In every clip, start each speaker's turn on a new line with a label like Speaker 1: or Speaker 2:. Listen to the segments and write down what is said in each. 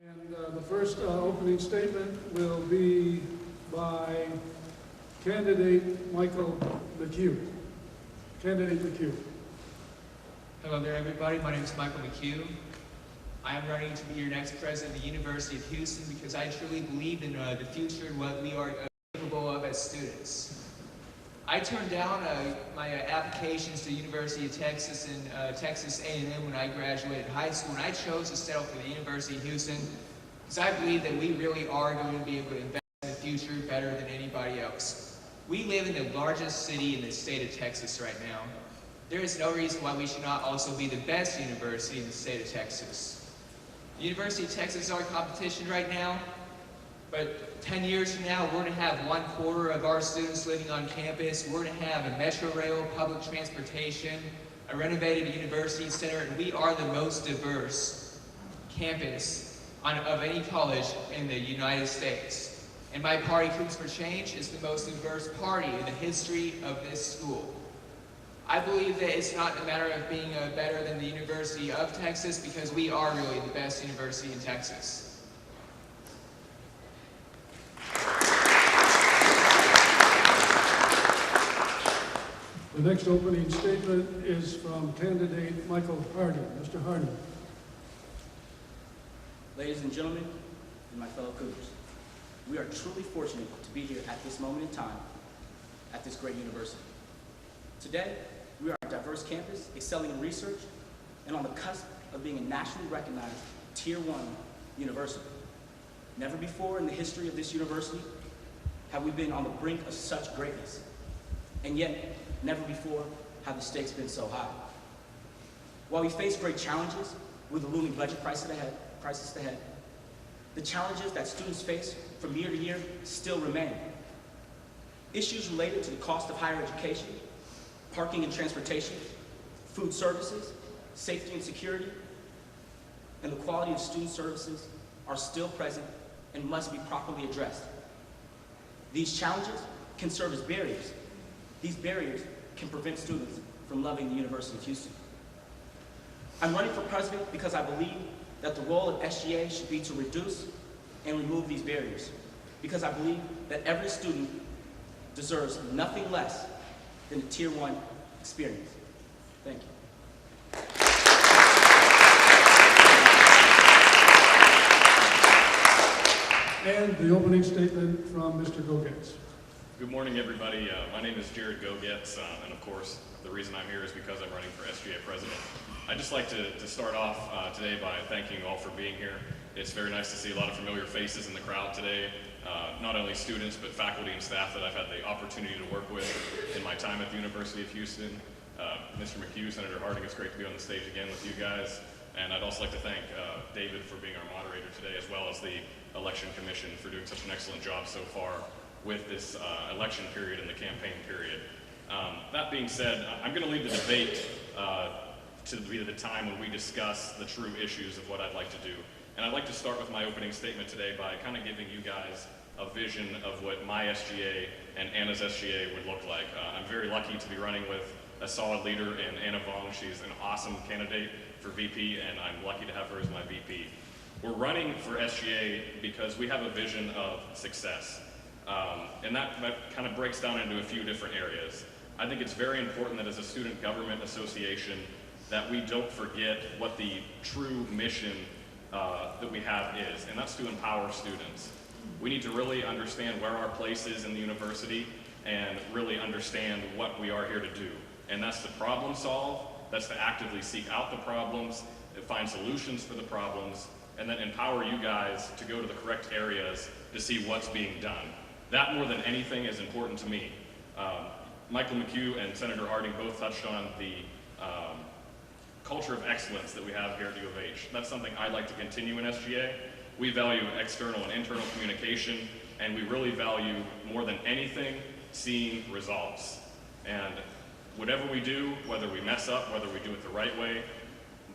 Speaker 1: And the first opening statement will be by candidate Michael McHugh. Candidate McHugh.
Speaker 2: Hello there, everybody. My name is Michael McHugh. I am running to be your next president of the University of Houston because I truly believe in the future and what we are capable of as students. I turned down my applications to the University of Texas and Texas A&M when I graduated high school, and I chose to settle for the University of Houston because I believe that we really are going to be able to invest in the future better than anybody else. We live in the largest city in the state of Texas right now. There is no reason why we should not also be the best university in the state of Texas. The University of Texas is our competition right now, but 10 years from now, we're going to have 1/4 of our students living on campus. We're going to have a metro rail, public transportation, a renovated university center, and we are the most diverse campus of any college in the United States. And my party, Troops for Change, is the most diverse party in the history of this school. I believe that it's not a matter of being better than the University of Texas, because we are really the best university in Texas.
Speaker 1: The next opening statement is from candidate Michael Harding. Mr. Harding.
Speaker 3: Ladies and gentlemen, and my fellow Cougars, we are truly fortunate to be here at this moment in time at this great university. Today, we are a diverse campus, excelling in research, and on the cusp of being a nationally recognized Tier 1 university. Never before in the history of this university have we been on the brink of such greatness, and yet never before have the stakes been so high. While we face great challenges with the looming budget crisis ahead, the challenges that students face from year to year still remain. Issues related to the cost of higher education, parking and transportation, food services, safety and security, and the quality of student services are still present and must be properly addressed. These challenges can serve as barriers. These barriers can prevent students from loving the University of Houston. I'm running for president because I believe that the role of SGA should be to reduce and remove these barriers, because I believe that every student deserves nothing less than a Tier 1 experience. Thank you.
Speaker 1: And the opening statement from Mr. Gogetz.
Speaker 4: Good morning, everybody. My name is Jared Gogetz, and of course, the reason I'm here is because I'm running for SGA president. I'd just like to start off today by thanking you all for being here. It's very nice to see a lot of familiar faces in the crowd today, not only students, but faculty and staff that I've had the opportunity to work with in my time at the University of Houston. Mr. McHugh, Senator Harding, it's great to be on the stage again with you guys. And I'd also like to thank David for being our moderator today, as well as the Election Commission for doing such an excellent job so far with this election period and the campaign period. That being said, I'm going to leave the debate to be the time when we discuss the true issues of what I'd like to do. And I'd like to start with my opening statement today by kind of giving you guys a vision of what my SGA and Anna's SGA would look like. I'm very lucky to be running with a solid leader in Anna Vong. She's an awesome candidate for VP, and I'm lucky to have her as my VP. We're running for SGA because we have a vision of success. And that kind of breaks down into a few different areas. I think it's very important that as a student government association that we don't forget what the true mission that we have is, and that's to empower students. We need to really understand where our place is in the university and really understand what we are here to do. And that's to problem solve, that's to actively seek out the problems, find solutions for the problems, and then empower you guys to go to the correct areas to see what's being done. That, more than anything, is important to me. Michael McHugh and Senator Harding both touched on the culture of excellence that we have here at U of H. That's something I'd like to continue in SGA. We value external and internal communication, and we really value, more than anything, seeing results. And whatever we do, whether we mess up, whether we do it the right way,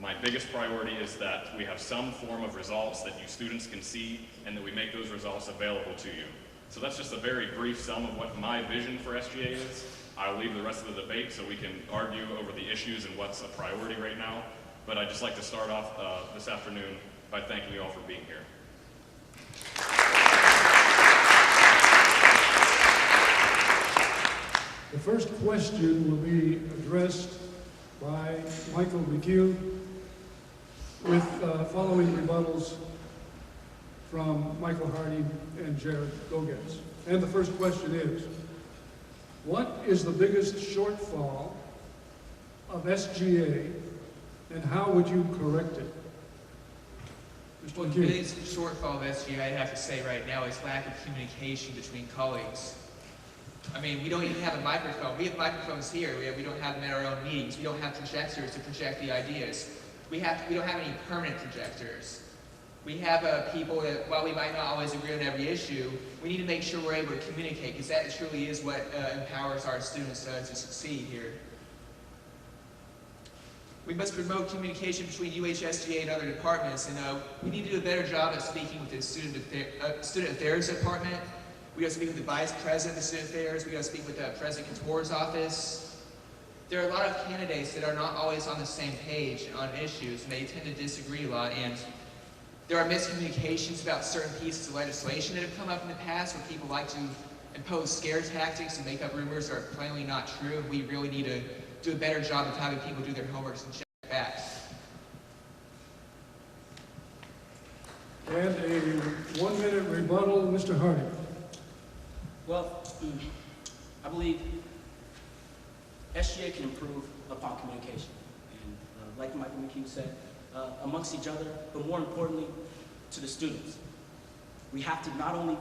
Speaker 4: my biggest priority is that we have some form of results that you students can see, and that we make those results available to you. So that's just a very brief sum of what my vision for SGA is. I'll leave the rest of the debate so we can argue over the issues and what's a priority right now. But I'd just like to start off this afternoon by thanking you all for being here.
Speaker 1: The first question will be addressed by Michael McHugh with following rebuttals from Michael Harding and Jared Gogetz. And the first question is, what is the biggest shortfall of SGA and how would you correct it? Mr.
Speaker 2: Well, the
Speaker 1: McHugh.
Speaker 2: biggest shortfall of SGA, I'd have to say right now, is lack of communication between colleagues. I mean, we don't even have a microphone. We have microphones here. We don't have them at our own meetings. We don't have projectors to project the ideas. We don't have any permanent projectors. We have people that, while we might not always agree on every issue, we need to make sure we're able to communicate, because that truly is what empowers our students to succeed here. We must promote communication between SGA and other departments, and we need to do a better job at speaking with the Student Affairs Department. We got to speak with the Vice President of Student Affairs. We got to speak with President Couture's office. There are a lot of candidates that are not always on the same page on issues, and they tend to disagree a lot. And there are miscommunications about certain pieces of legislation that have come up in the past where people like to impose scare tactics and make up rumors that are plainly not true. And we really need to do a better job of having people do their homework and check facts.
Speaker 1: And a 1-minute rebuttal, Mr. Harding.
Speaker 3: Well, I believe SGA can improve upon communication. And like Michael McHugh said, amongst each other, but more importantly, to the students. We have to not only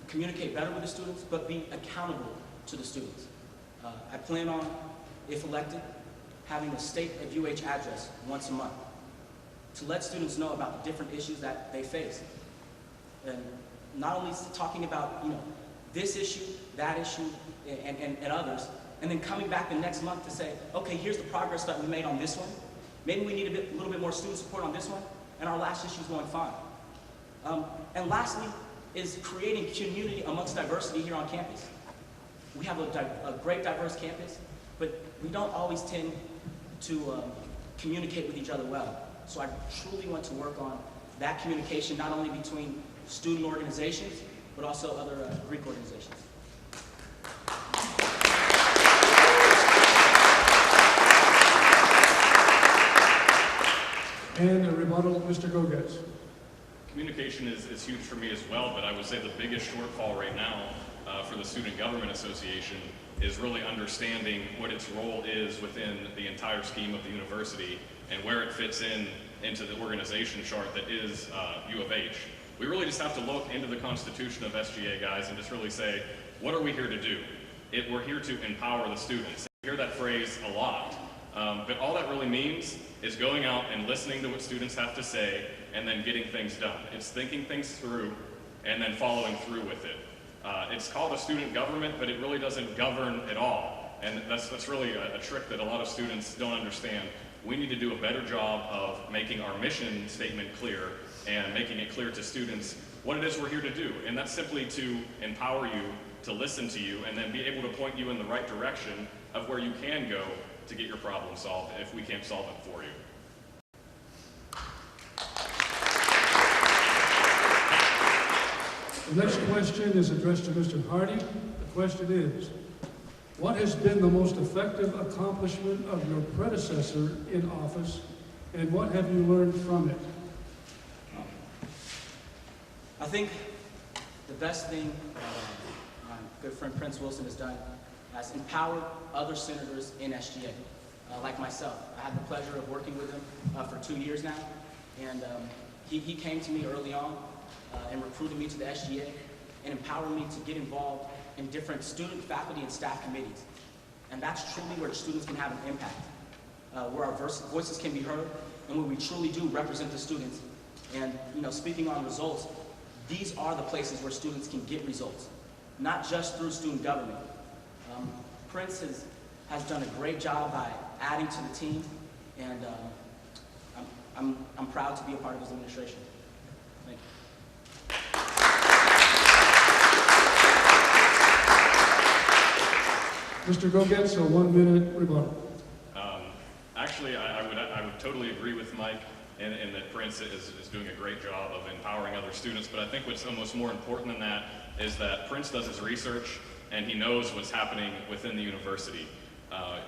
Speaker 3: communicate better with the students, but be accountable to the students. I plan on, if elected, having a State of UH address once a month to let students know about the different issues that they face. And not only talking about, this issue, that issue, and others, and then coming back the next month to say, okay, here's the progress that we made on this one. Maybe we need a little bit more student support on this one, and our last issue is going fine. And lastly, is creating community amongst diversity here on campus. We have a great diverse campus, but we don't always tend to communicate with each other well. So I truly want to work on that communication, not only between student organizations, but also other Greek organizations.
Speaker 1: And a rebuttal, Mr. Gogetz.
Speaker 4: Communication is huge for me as well, but I would say the biggest shortfall right now for the Student Government Association is really understanding what its role is within the entire scheme of the university and where it fits into the organization chart that is U of H. We really just have to look into the constitution of SGA, guys, and just really say, what are we here to do? We're here to empower the students. I hear that phrase a lot, but all that really means is going out and listening to what students have to say and then getting things done. It's thinking things through and then following through with it. It's called a student government, but it really doesn't govern at all. And that's really a trick that a lot of students don't understand. We need to do a better job of making our mission statement clear and making it clear to students what it is we're here to do. And that's simply to empower you, to listen to you, and then be able to point you in the right direction of where you can go to get your problem solved if we can't solve it for you.
Speaker 1: The next question is addressed to Mr. Harding. The question is, what has been the most effective accomplishment of your predecessor in office, and what have you learned from it?
Speaker 3: I think the best thing my good friend Prince Wilson has done has empowered other senators in SGA, like myself. I had the pleasure of working with him for 2 years now, and he came to me early on and recruited me to the SGA and empowered me to get involved in different student, faculty, and staff committees. And that's truly where the students can have an impact, where our voices can be heard, and where we truly do represent the students. And speaking on results, these are the places where students can get results, not just through student government. Prince has done a great job by adding to the team, and I'm proud to be a part of his administration. Thank you.
Speaker 1: Mr. Gogetz, a 1-minute rebuttal.
Speaker 4: Actually, I would totally agree with Mike in that Prince is doing a great job of empowering other students, but I think what's almost more important than that is that Prince does his research and he knows what's happening within the university.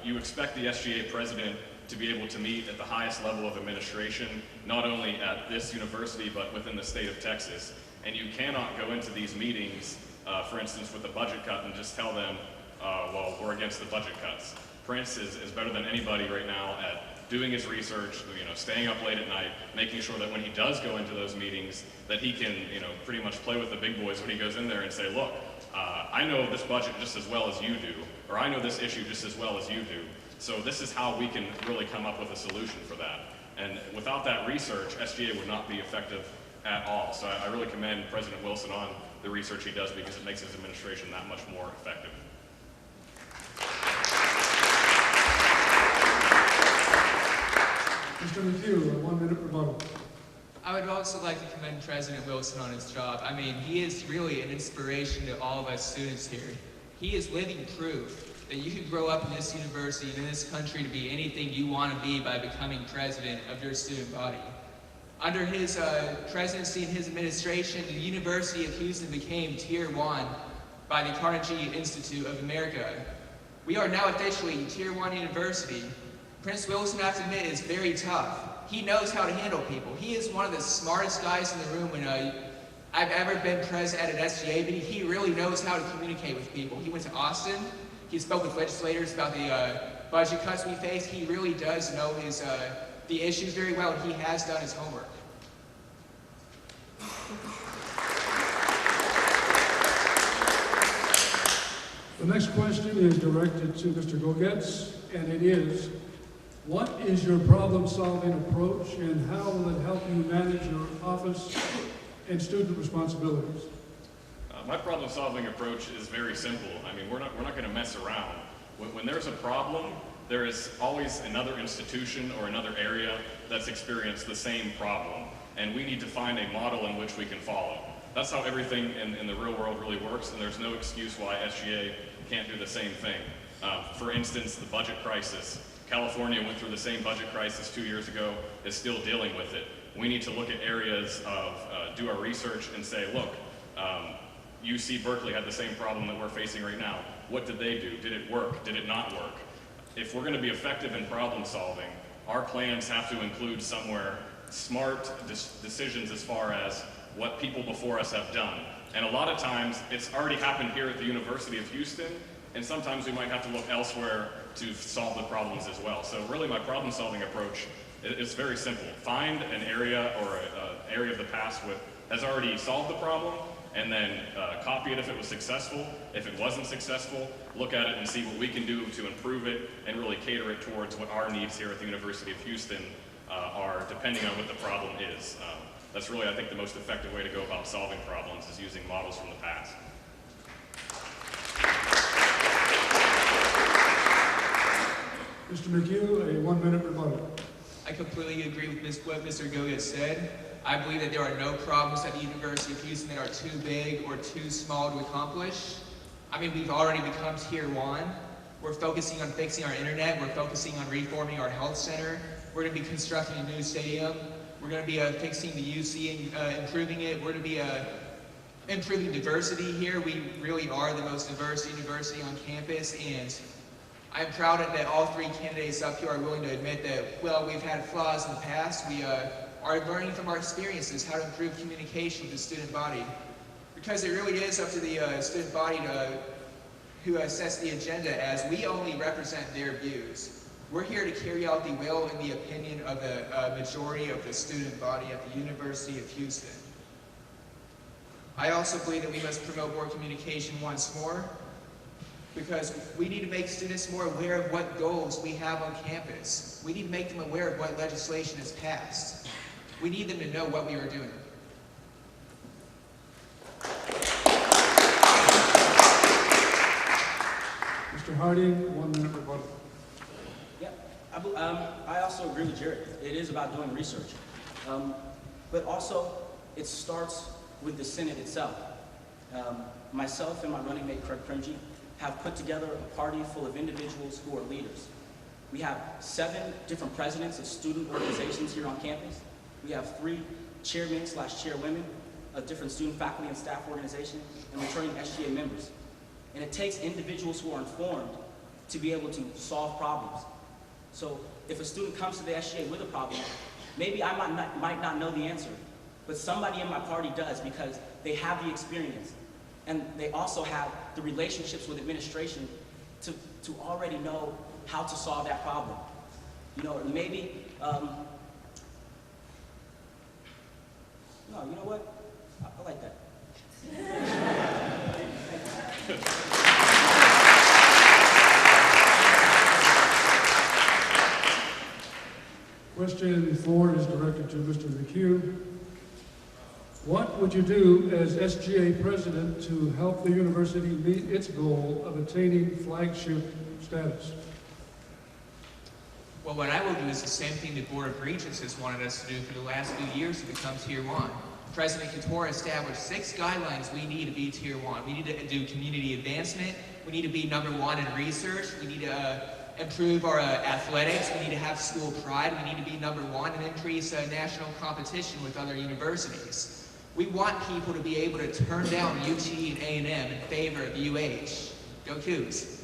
Speaker 4: You expect the SGA president to be able to meet at the highest level of administration, not only at this university, but within the state of Texas. And you cannot go into these meetings, for instance, with a budget cut and just tell them, well, we're against the budget cuts. Prince is better than anybody right now at doing his research, staying up late at night, making sure that when he does go into those meetings, that he can, pretty much play with the big boys when he goes in there and say, look, I know this budget just as well as you do, or I know this issue just as well as you do. So this is how we can really come up with a solution for that. And without that research, SGA would not be effective at all. So I really commend President Wilson on the research he does, because it makes his administration that much more effective.
Speaker 1: Mr. McHugh, a 1 minute rebuttal.
Speaker 2: I would also like to commend President Wilson on his job. I mean, he is really an inspiration to all of us students here. He is living proof that you can grow up in this university and in this country to be anything you want to be by becoming president of your student body. Under his presidency and his administration, the University of Houston became Tier 1 by the Carnegie Institute of America. We are now officially Tier 1 university. Prince Wilson, I have to admit, is very tough. He knows how to handle people. He is one of the smartest guys in the room when I've ever been present at an SGA meeting. He really knows how to communicate with people. He went to Austin. He spoke with legislators about the budget cuts we face. He really does know the issues very well, and he has done his homework.
Speaker 1: The next question is directed to Mr. Gogetz, and it is, what is your problem-solving approach, and how will it help you manage your office and student responsibilities?
Speaker 4: My problem-solving approach is very simple. I mean, we're not going to mess around. When there's a problem, there is always another institution or another area that's experienced the same problem, and we need to find a model in which we can follow. That's how everything in the real world really works, and there's no excuse why SGA can't do the same thing. For instance, the budget crisis. California went through the same budget crisis 2 years ago, is still dealing with it. We need to look at areas of, do our research and say, look, UC Berkeley had the same problem that we're facing right now. What did they do? Did it work? Did it not work? If we're going to be effective in problem solving, our plans have to include somewhere smart decisions as far as what people before us have done. And a lot of times, it's already happened here at the University of Houston, and sometimes we might have to look elsewhere to solve the problems as well. So really my problem solving approach is very simple. Find an area or an area of the past that has already solved the problem, and then copy it if it was successful. If it wasn't successful, look at it and see what we can do to improve it and really cater it towards what our needs here at the University of Houston are, depending on what the problem is. That's really, I think, the most effective way to go about solving problems is using models from the past.
Speaker 1: Mr. McHugh, a 1 minute rebuttal.
Speaker 2: I completely agree with what Mr. Goget said. I believe that there are no problems at the University of Houston that are too big or too small to accomplish. I mean, we've already become Tier 1. We're focusing on fixing our internet. We're focusing on reforming our health center. We're going to be constructing a new stadium. We're going to be fixing the UC and improving it. We're going to be improving diversity here. We really are the most diverse university on campus, and I'm proud that all three candidates up here are willing to admit that, well, we've had flaws in the past. We are learning from our experiences how to improve communication with the student body. Because it really is up to the student body who sets the agenda, as we only represent their views. We're here to carry out the will and the opinion of the majority of the student body at the University of Houston. I also believe that we must promote more communication once more, because we need to make students more aware of what goals we have on campus. We need to make them aware of what legislation is passed. We need them to know what we are doing.
Speaker 1: Mr. Harding, 1 minute rebuttal.
Speaker 3: I also agree with Jared. It is about doing research. But also, it starts with the Senate itself. Myself and my running mate, Craig Primji, have put together a party full of individuals who are leaders. We have 7 different presidents of student organizations here on campus. We have 3 chairmen/chairwomen of different student, faculty, and staff organizations, and returning SGA members. And it takes individuals who are informed to be able to solve problems. So if a student comes to the SGA with a problem, maybe I might not know the answer, but somebody in my party does because they have the experience. And they also have the relationships with administration to already know how to solve that problem. You know, or maybe, no, you know what? I like that.
Speaker 1: Question 4 is directed to Mr. McHugh. What would you do as SGA president to help the university meet its goal of attaining flagship status?
Speaker 2: Well, what I will do is the same thing the Board of Regents has wanted us to do for the last few years to become Tier 1. President Couture established 6 guidelines we need to be Tier 1. We need to do community advancement. We need to be #1 in research. We need to improve our athletics. We need to have school pride. We need to be #1 and increase national competition with other universities. We want people to be able to turn down UT and A&M in favor of UH. Go Cougs.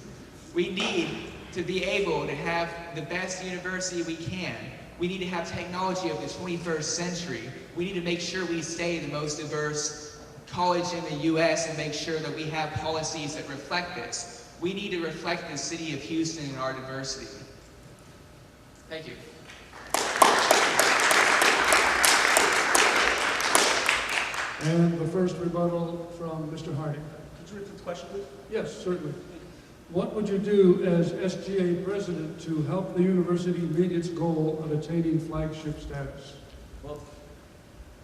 Speaker 2: We need to be able to have the best university we can. We need to have technology of the 21st century. We need to make sure we stay the most diverse college in the US and make sure that we have policies that reflect this. We need to reflect the city of Houston in our diversity. Thank you.
Speaker 1: And the first rebuttal from Mr. Harding.
Speaker 3: Could you repeat the question, please?
Speaker 1: Yes, certainly. What would you do as SGA president to help the university meet its goal of attaining flagship status?
Speaker 3: Well,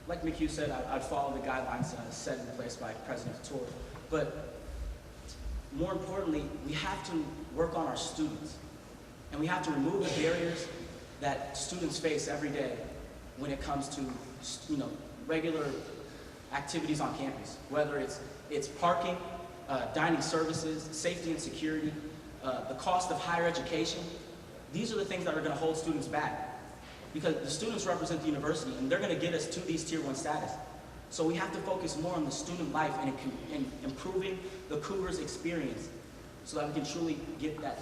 Speaker 3: like McHugh said, I'd follow the guidelines set in place by President Couture. But more importantly, we have to work on our students. And we have to remove the barriers that students face every day when it comes to, regular activities on campus, whether it's parking, dining services, safety and security, the cost of higher education. These are the things that are going to hold students back because the students represent the university and they're going to get us to these Tier 1 status. So we have to focus more on the student life and improving the Cougars experience so that we can truly get that,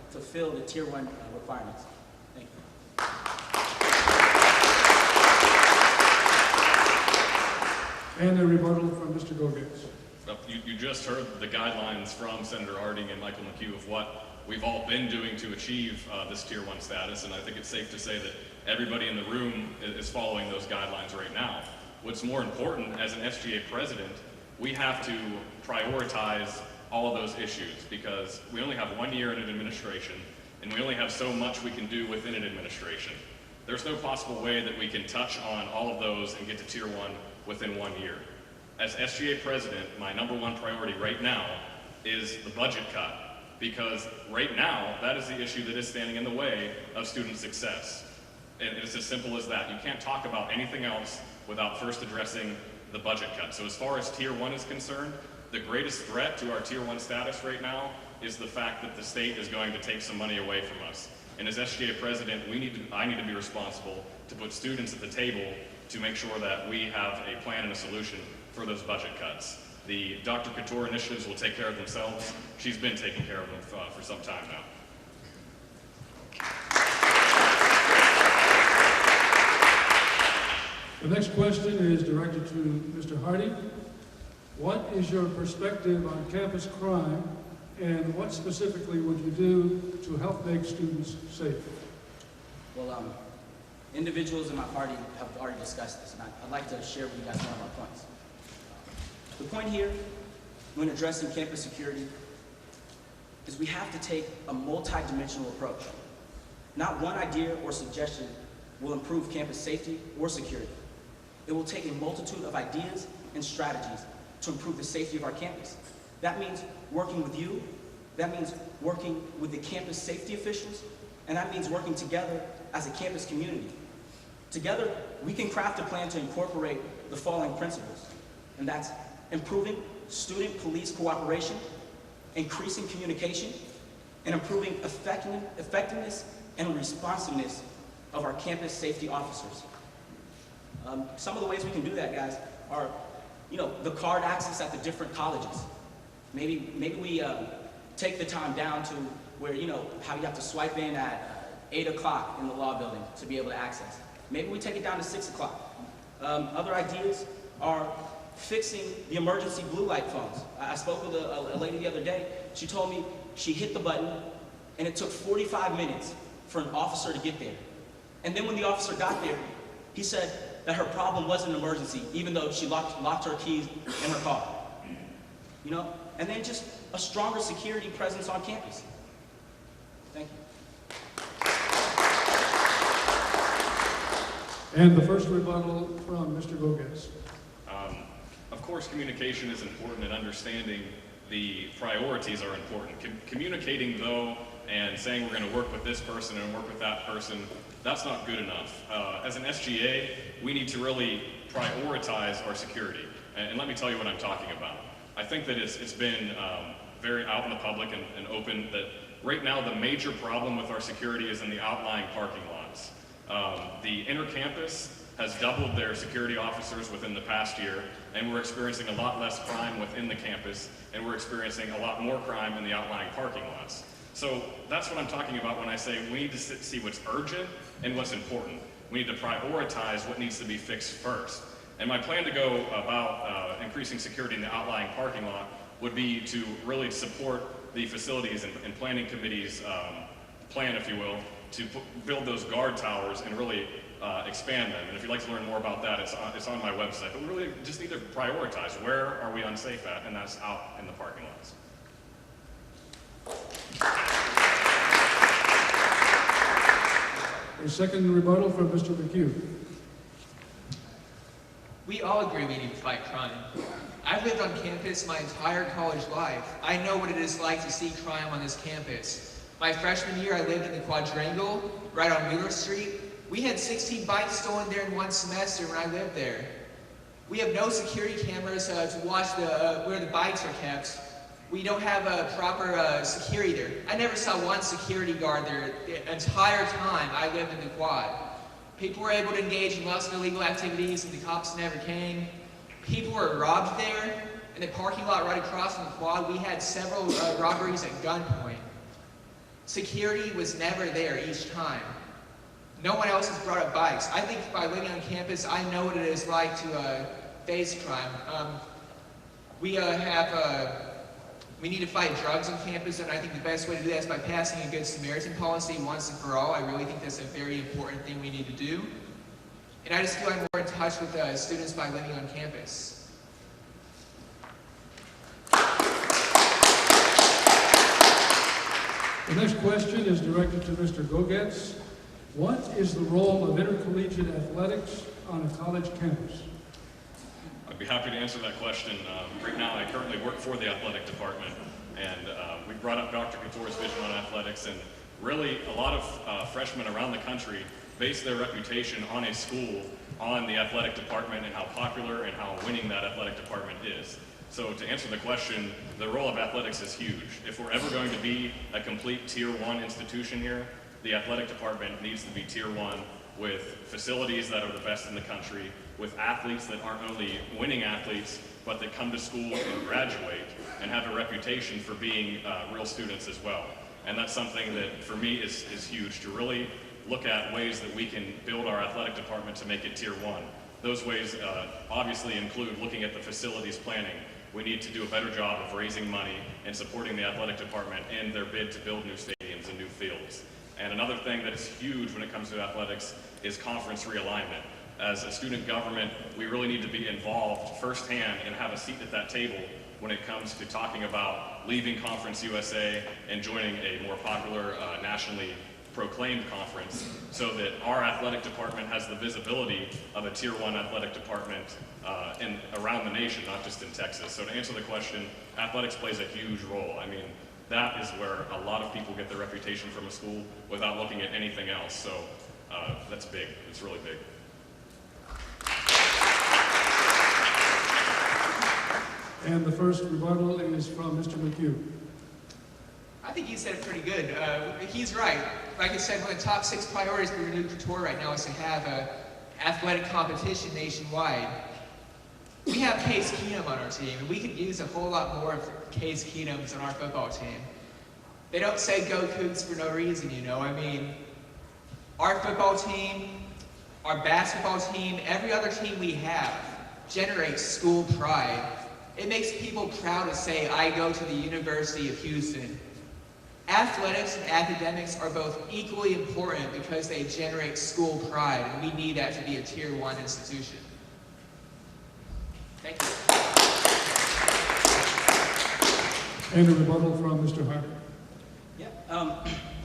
Speaker 3: fulfill the Tier 1 requirements. Thank you.
Speaker 1: And a rebuttal from Mr. Gogitz.
Speaker 4: You just heard the guidelines from Senator Harding and Michael McHugh of what we've all been doing to achieve this Tier 1 status, and I think it's safe to say that everybody in the room is following those guidelines right now. What's more important, as an SGA president, we have to prioritize all of those issues because we only have 1 year in an administration, and we only have so much we can do within an administration. There's no possible way that we can touch on all of those and get to Tier 1 within 1 year. As SGA president, my #1 priority right now is the budget cut, because right now, that is the issue that is standing in the way of student success. And it's as simple as that. You can't talk about anything else without first addressing the budget cut. So as far as Tier 1 is concerned, the greatest threat to our Tier 1 status right now is the fact that the state is going to take some money away from us. And as SGA president, I need to be responsible to put students at the table to make sure that we have a plan and a solution for those budget cuts. The Dr. Couture initiatives will take care of themselves. She's been taking care of them for some time now.
Speaker 1: The next question is directed to Mr. Harding. What is your perspective on campus crime, and what specifically would you do to help make students safe?
Speaker 3: Well, individuals in my party have already discussed this, and I'd like to share with you guys one of my points. The point here, when addressing campus security, is we have to take a multi-dimensional approach. Not one idea or suggestion will improve campus safety or security. It will take a multitude of ideas and strategies to improve the safety of our campus. That means working with you, that means working with the campus safety officials, and that means working together as a campus community. Together, we can craft a plan to incorporate the following principles, and that's improving student-police cooperation, increasing communication, and improving effectiveness and responsiveness of our campus safety officers. Some of the ways we can do that, guys, are, the card access at the different colleges. Maybe we take the time down to where, you know, how you have to swipe in at 8 o'clock in the law building to be able to access. Maybe we take it down to 6 o'clock. Other ideas are fixing the emergency blue light phones. I spoke with a lady the other day. She told me she hit the button and it took 45 minutes for an officer to get there. And then when the officer got there, he said that her problem wasn't an emergency, even though she locked her keys in her car. You know? And then just a stronger security presence on campus. Thank you.
Speaker 1: And the first rebuttal from Mr. Gogez.
Speaker 4: Of course, communication is important, and understanding the priorities are important. Communicating, though, and saying we're going to work with this person and work with that person, that's not good enough. As an SGA, we need to really prioritize our security. And let me tell you what I'm talking about. I think that it's been very out in the public and open that right now the major problem with our security is in the outlying parking lots. The inner campus has doubled their security officers within the past year, and we're experiencing a lot less crime within the campus, and we're experiencing a lot more crime in the outlying parking lots. So that's what I'm talking about when I say we need to see what's urgent and what's important. We need to prioritize what needs to be fixed first. And my plan to go about increasing security in the outlying parking lot would be to really support the facilities and planning committee's plan, if you will, to build those guard towers and really expand them. And if you'd like to learn more about that, it's on my website. But we really just need to prioritize where are we unsafe at, and that's out in the parking lots.
Speaker 1: A second rebuttal from Mr. McHugh.
Speaker 2: We all agree we need to fight crime. I've lived on campus my entire college life. I know what it is like to see crime on this campus. My freshman year, I lived in the Quadrangle, right on Wheeler Street. We had 16 bikes stolen there in one semester when I lived there. We have no security cameras to watch where the bikes are kept. We don't have proper security there. I never saw one security guard there the entire time I lived in the Quad. People were able to engage in lots of illegal activities and the cops never came. People were robbed there. In the parking lot right across from the Quad, we had several robberies at gunpoint. Security was never there each time. No one else has brought up bikes. I think by living on campus, I know what it is like to face crime. We need to fight drugs on campus, and I think the best way to do that is by passing a Good Samaritan policy once and for all. I really think that's a very important thing we need to do. And I just feel I'm more in touch with students by living on campus.
Speaker 1: The next question is directed to Mr. Gogez. What is the role of intercollegiate athletics on a college campus?
Speaker 4: I'd be happy to answer that question. Right now, I currently work for the athletic department, and we brought up Dr. Couture's vision on athletics, and really a lot of freshmen around the country base their reputation on a school, on the athletic department, and how popular and how winning that athletic department is. So to answer the question, the role of athletics is huge. If we're ever going to be a complete Tier 1 institution here, the athletic department needs to be Tier 1 with facilities that are the best in the country, with athletes that aren't only winning athletes, but that come to school and graduate and have a reputation for being real students as well. And that's something that, for me, is huge, to really look at ways that we can build our athletic department to make it Tier 1. Those ways obviously include looking at the facilities planning. We need to do a better job of raising money and supporting the athletic department in their bid to build new stadiums and new fields. And another thing that is huge when it comes to athletics is conference realignment. As a student government, we really need to be involved firsthand and have a seat at that table when it comes to talking about leaving Conference USA and joining a more popular, nationally proclaimed conference, so that our athletic department has the visibility of a Tier 1 athletic department around the nation, not just in Texas. So to answer the question, athletics plays a huge role. I mean, that is where a lot of people get their reputation from a school without looking at anything else. So that's big. It's really big.
Speaker 1: And the first rebuttal is from Mr. McHugh.
Speaker 2: I think he said it pretty good. He's right. Like I said, one of the top 6 priorities for Renewed Couture right now is to have athletic competition nationwide. We have Case Keenum on our team, and we could use a whole lot more of Case Keenums on our football team. They don't say go Cougs for no reason, you know. I mean, our football team, our basketball team, every other team we have generates school pride. It makes people proud to say, I go to the University of Houston. Athletics and academics are both equally important because they generate school pride, and we need that to be a Tier 1 institution. Thank you.
Speaker 1: And a rebuttal from Mr. Hardy.
Speaker 3: Yeah,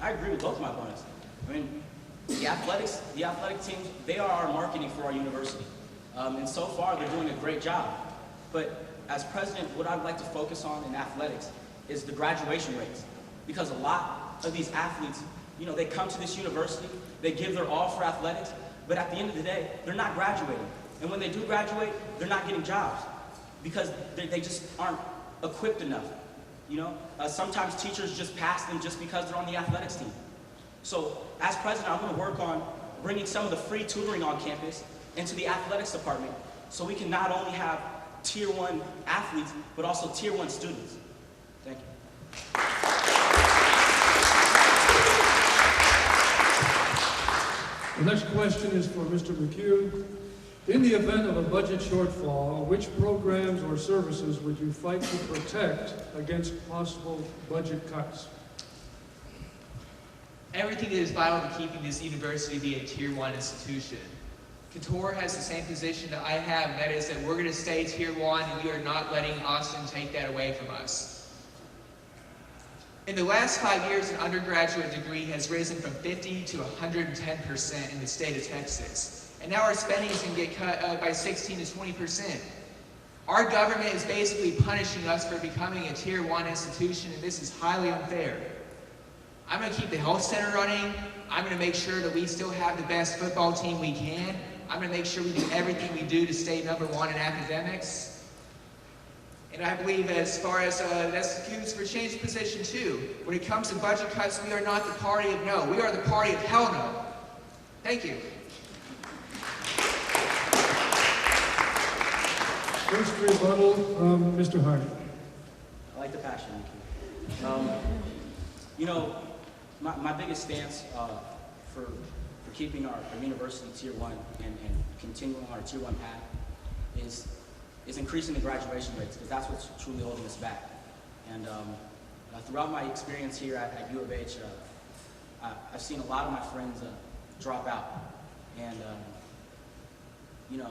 Speaker 3: I agree with both my opponents. I mean, the athletic teams, they are our marketing for our university. And so far, they're doing a great job. But as president, what I'd like to focus on in athletics is the graduation rates. Because a lot of these athletes, you know, they come to this university, they give their all for athletics, but at the end of the day, they're not graduating. And when they do graduate, they're not getting jobs because they just aren't equipped enough. You know, sometimes teachers just pass them just because they're on the athletics team. So as president, I'm going to work on bringing some of the free tutoring on campus into the athletics department so we can not only have Tier 1 athletes, but also Tier 1 students. Thank you.
Speaker 1: The next question is for Mr. McHugh. In the event of a budget shortfall, which programs or services would you fight to protect against possible budget cuts?
Speaker 2: Everything that is vital to keeping this university be a Tier 1 institution. Couture has the same position that I have, and that is that we're going to stay Tier 1, and we are not letting Austin take that away from us. In the last 5 years, an undergraduate degree has risen from 50 to 110% in the state of Texas. And now our spending is going to get cut by 16 to 20%. Our government is basically punishing us for becoming a Tier 1 institution, and this is highly unfair. I'm going to keep the health center running. I'm going to make sure that we still have the best football team we can. I'm going to make sure we do everything we do to stay #1 in academics. And I believe as far as that's the Cougs for Change position too. When it comes to budget cuts, we are not the party of no. We are the party of hell no. Thank you.
Speaker 1: First rebuttal from Mr. Hardy.
Speaker 3: I like the passion, you know, my biggest stance for keeping our university Tier 1 and continuing our Tier 1 path is increasing the graduation rates, because that's what's truly holding us back. And throughout my experience here at U of H, I've seen a lot of my friends drop out. And, you know,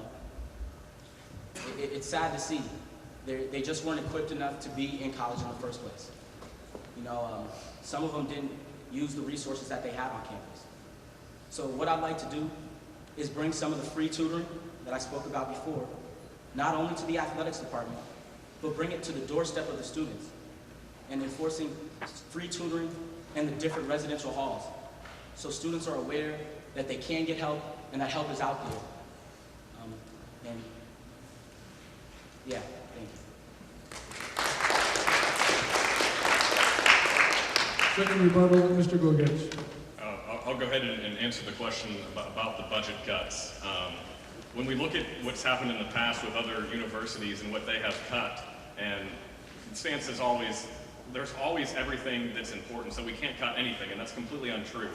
Speaker 3: it's sad to see. They just weren't equipped enough to be in college in the first place. You know, some of them didn't use the resources that they had on campus. So what I'd like to do is bring some of the free tutoring that I spoke about before, not only to the athletics department, but bring it to the doorstep of the students and enforcing free tutoring in the different residential halls. So students are aware that they can get help and that help is out there. And yeah, thank you.
Speaker 1: Second rebuttal, Mr. Gogetz.
Speaker 4: I'll go ahead and answer the question about the budget cuts. When we look at what's happened in the past with other universities and what they have cut, and the stance is always, there's always everything that's important, so we can't cut anything, and that's completely untrue.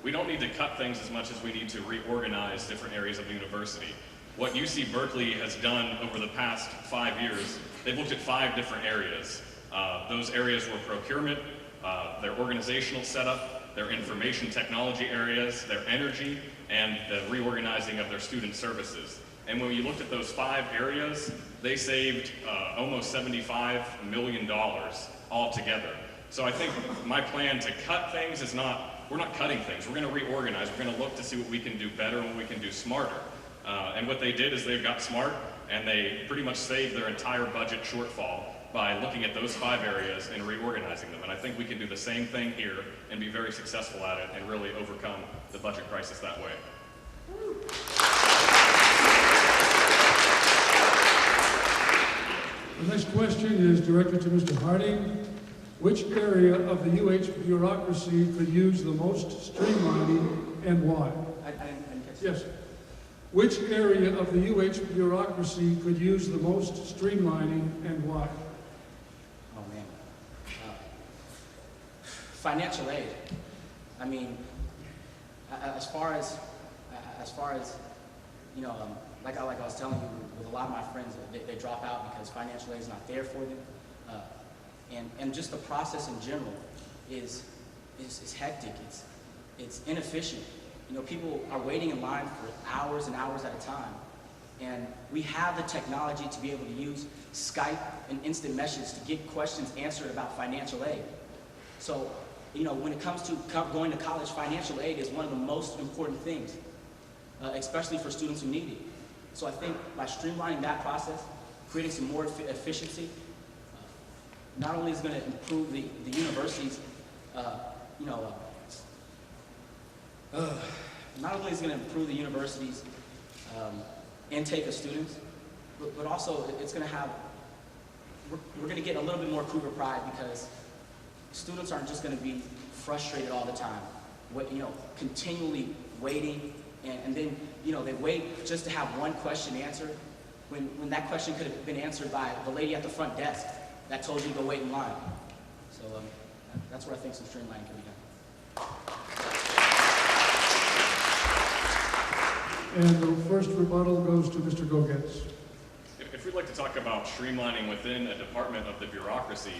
Speaker 4: We don't need to cut things as much as we need to reorganize different areas of the university. What UC Berkeley has done over the past 5 years, they've looked at 5 different areas. Those areas were procurement, their organizational setup, their information technology areas, their energy, and the reorganizing of their student services. And when you looked at those 5 areas, they saved almost $75 million altogether. So I think my plan to cut things is we're not cutting things, we're gonna reorganize, we're gonna look to see what we can do better and what we can do smarter. And what they did is they got smart and they pretty much saved their entire budget shortfall by looking at those 5 areas and reorganizing them. And I think we can do the same thing here and be very successful at it and really overcome the budget crisis that way.
Speaker 1: The next question is directed to Mr. Harding. Which area of the UH bureaucracy could use the most streamlining and why?
Speaker 3: I didn't catch that.
Speaker 1: Yes. Which area of the UH bureaucracy could use the most streamlining and why?
Speaker 3: Oh man. Financial aid. I mean, as far as you know, like I was telling you, with a lot of my friends, they drop out because financial aid is not there for them, and just the process in general is hectic. It's inefficient. You know, people are waiting in line for hours and hours at a time, and we have the technology to be able to use Skype and instant message to get questions answered about financial aid. So, you know, when it comes to going to college, financial aid is one of the most important things, especially for students who need it. So I think by streamlining that process, creating some more efficiency, not only is it going to improve the university's, not only is it going to improve the university's intake of students, but also it's going to have, we're going to get a little bit more Cougar pride, because students aren't just going to be frustrated all the time, continually waiting, and then, you know, they wait just to have one question answered, when that question could have been answered by the lady at the front desk that told you to go wait in line. So that's where I think some streamlining can be done.
Speaker 1: And the first rebuttal goes to Mr. Gogetz.
Speaker 4: If we'd like to talk about streamlining within a department of the bureaucracy,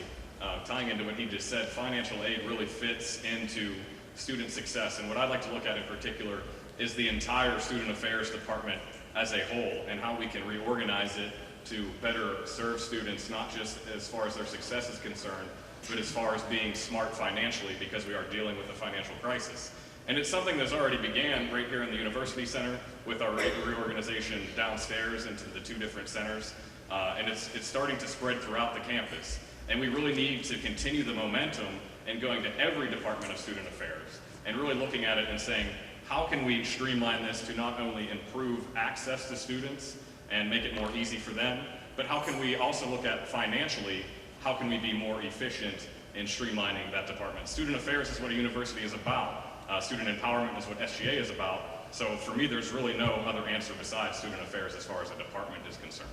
Speaker 4: tying into what he just said, financial aid really fits into student success. And what I'd like to look at in particular is the entire student affairs department as a whole, and how we can reorganize it to better serve students, not just as far as their success is concerned, but as far as being smart financially, because we are dealing with a financial crisis. And it's something that's already began right here in the University Center with our reorganization downstairs into the two different centers. And it's starting to spread throughout the campus. And we really need to continue the momentum and going to every department of student affairs and really looking at it and saying, how can we streamline this to not only improve access to students and make it more easy for them, but how can we also look at financially, how can we be more efficient in streamlining that department? Student affairs is what a university is about. Student empowerment is what SGA is about. So for me, there's really no other answer besides student affairs as far as a department is concerned.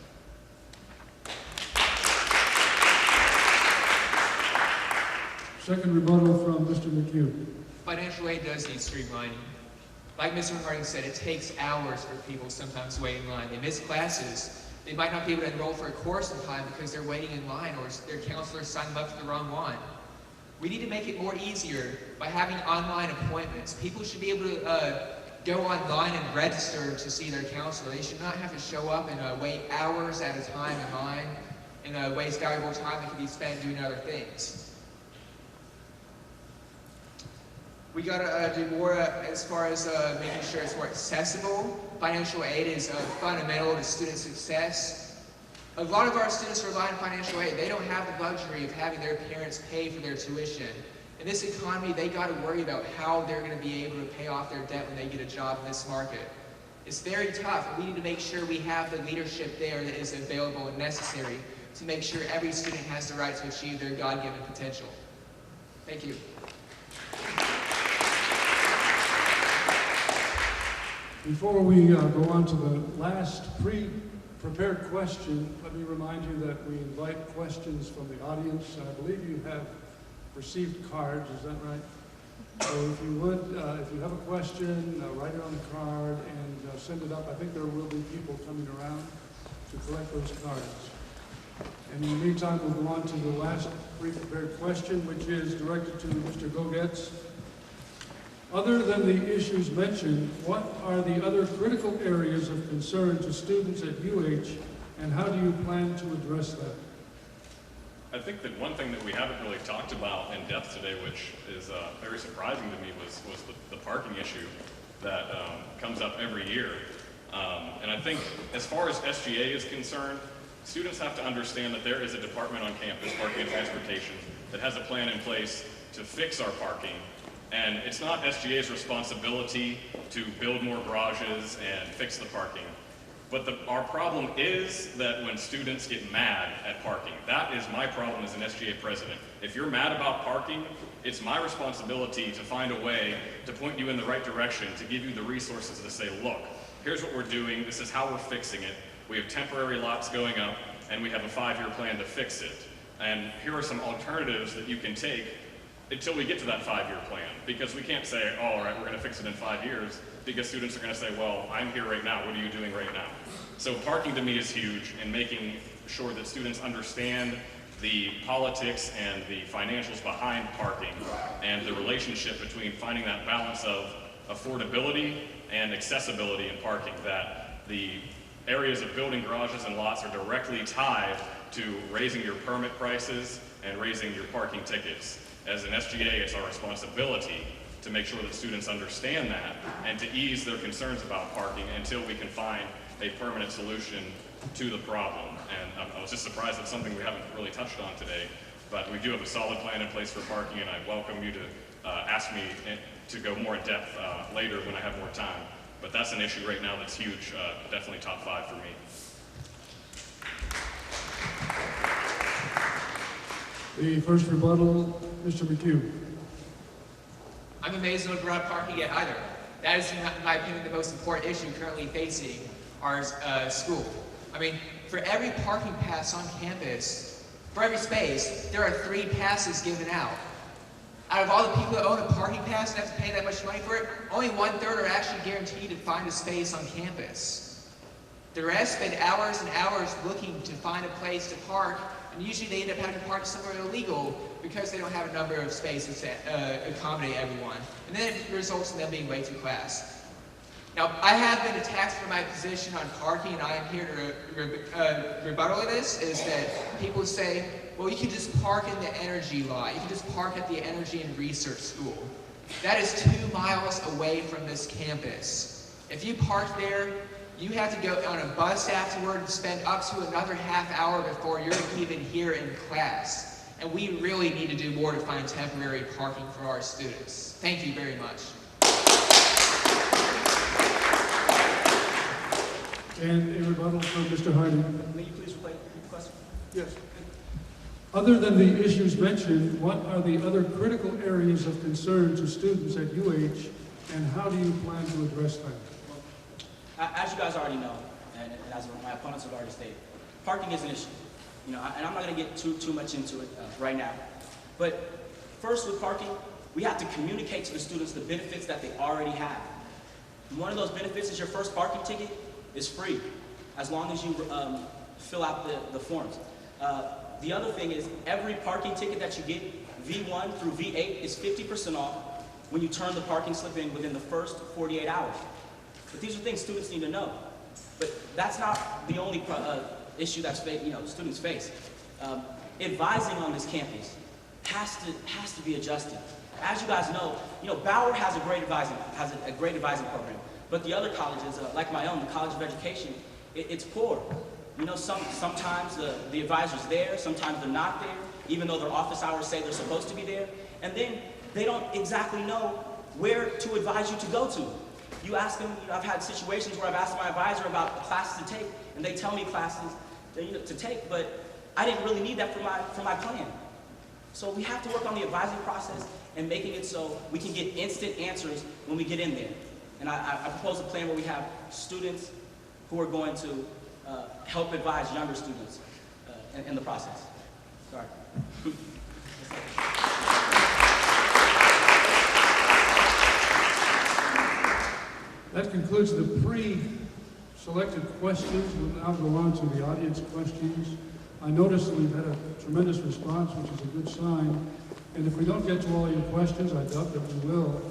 Speaker 1: Second rebuttal from Mr. McHugh.
Speaker 2: Financial aid does need streamlining. Like Mr. Harding said, it takes hours for people sometimes to wait in line. They miss classes. They might not be able to enroll for a course in time because they're waiting in line, or their counselor signed them up for the wrong one. We need to make it more easier by having online appointments. People should be able to go online and register to see their counselor. They should not have to show up and wait hours at a time in line and waste valuable time that could be spent doing other things. We gotta do more as far as making sure it's more accessible. Financial aid is fundamental to student success. A lot of our students rely on financial aid. They don't have the luxury of having their parents pay for their tuition. In this economy, they gotta worry about how they're gonna be able to pay off their debt when they get a job in this market. It's very tough, and we need to make sure we have the leadership there that is available and necessary to make sure every student has the right to achieve their God-given potential. Thank you.
Speaker 1: Before we go on to the last pre-prepared question, let me remind you that we invite questions from the audience. I believe you have received cards, is that right? So if you would, if you have a question, write it on the card and send it up. I think there will be people coming around to collect those cards. And in the meantime, we'll go on to the last pre-prepared question, which is directed to Mr. Gogetz. Other than the issues mentioned, what are the other critical areas of concern to students at UH, and how do you plan to address that?
Speaker 4: I think that one thing that we haven't really talked about in depth today, which is very surprising to me, was the parking issue that comes up every year. And I think as far as SGA is concerned, students have to understand that there is a department on campus, Parking and Transportation, that has a plan in place to fix our parking. And it's not SGA's responsibility to build more garages and fix the parking. But our problem is that when students get mad at parking, that is my problem as an SGA president. If you're mad about parking, it's my responsibility to find a way to point you in the right direction, to give you the resources to say, look, here's what we're doing, this is how we're fixing it. We have temporary lots going up, and we have a 5-year plan to fix it. And here are some alternatives that you can take until we get to that 5-year plan. Because we can't say, oh, all right, we're gonna fix it in 5 years, because students are gonna say, well, I'm here right now, what are you doing right now? So parking to me is huge, and making sure that students understand the politics and the financials behind parking and the relationship between finding that balance of affordability and accessibility in parking, that the areas of building garages and lots are directly tied to raising your permit prices and raising your parking tickets. As an SGA, it's our responsibility to make sure that students understand that and to ease their concerns about parking until we can find a permanent solution to the problem. And I was just surprised it's something we haven't really touched on today, but we do have a solid plan in place for parking, and I welcome you to ask me to go more in depth later when I have more time. But that's an issue right now that's huge, definitely top 5 for me.
Speaker 1: The first rebuttal, Mr. McHugh.
Speaker 2: I'm amazed no broad parking yet either. That is, in my opinion, the most important issue currently facing our school. I mean, for every parking pass on campus, for every space, there are 3 passes given out. Out of all the people that own a parking pass and have to pay that much money for it, only 1/3 are actually guaranteed to find a space on campus. The rest spend hours and hours looking to find a place to park, and usually they end up having to park somewhere illegal because they don't have a number of spaces to accommodate everyone. And then it results in them being way too fast. Now, I have been attacked for my position on parking, and I am here to rebuttal this, is that people say, well, you can just park in the energy lot. You can just park at the energy and research school. That is 2 miles away from this campus. If you park there, you have to go on a bus afterward and spend up to another ½ hour before you're even here in class. And we really need to do more to find temporary parking for our students. Thank you very much.
Speaker 1: And a rebuttal from Mr. Harding.
Speaker 3: May you please repeat the question?
Speaker 1: Yes. Other than the issues mentioned, what are the other critical areas of concern to students at UH, and how do you plan to address them?
Speaker 3: As you guys already know, and as my opponents have already stated, parking is an issue. You know, and I'm not going to get too much into it right now. But first with parking, we have to communicate to the students the benefits that they already have. And one of those benefits is your first parking ticket is free, as long as you fill out the forms. The other thing is every parking ticket that you get, V1 through V8, is 50% off when you turn the parking slip in within the first 48 hours. But these are things students need to know. But that's not the only issue that students face. Advising on this campus has to be adjusted. As you guys know, Bauer has a great advising program. But the other colleges, like my own, the College of Education, it's poor. Sometimes the advisor's there, sometimes they're not there, even though their office hours say they're supposed to be there. And then they don't exactly know where to advise you to go to. You ask them, I've had situations where I've asked my advisor about the classes to take, and they tell me classes to take, but I didn't really need that for my plan. So we have to work on the advising process and making it so we can get instant answers when we get in there. And I propose a plan where we have students who are going to help advise younger students in the process. Sorry.
Speaker 1: That concludes the pre-selected questions. We'll now go on to the audience questions. I noticed that we've had a tremendous response, which is a good sign. And if we don't get to all your questions, I doubt that we will,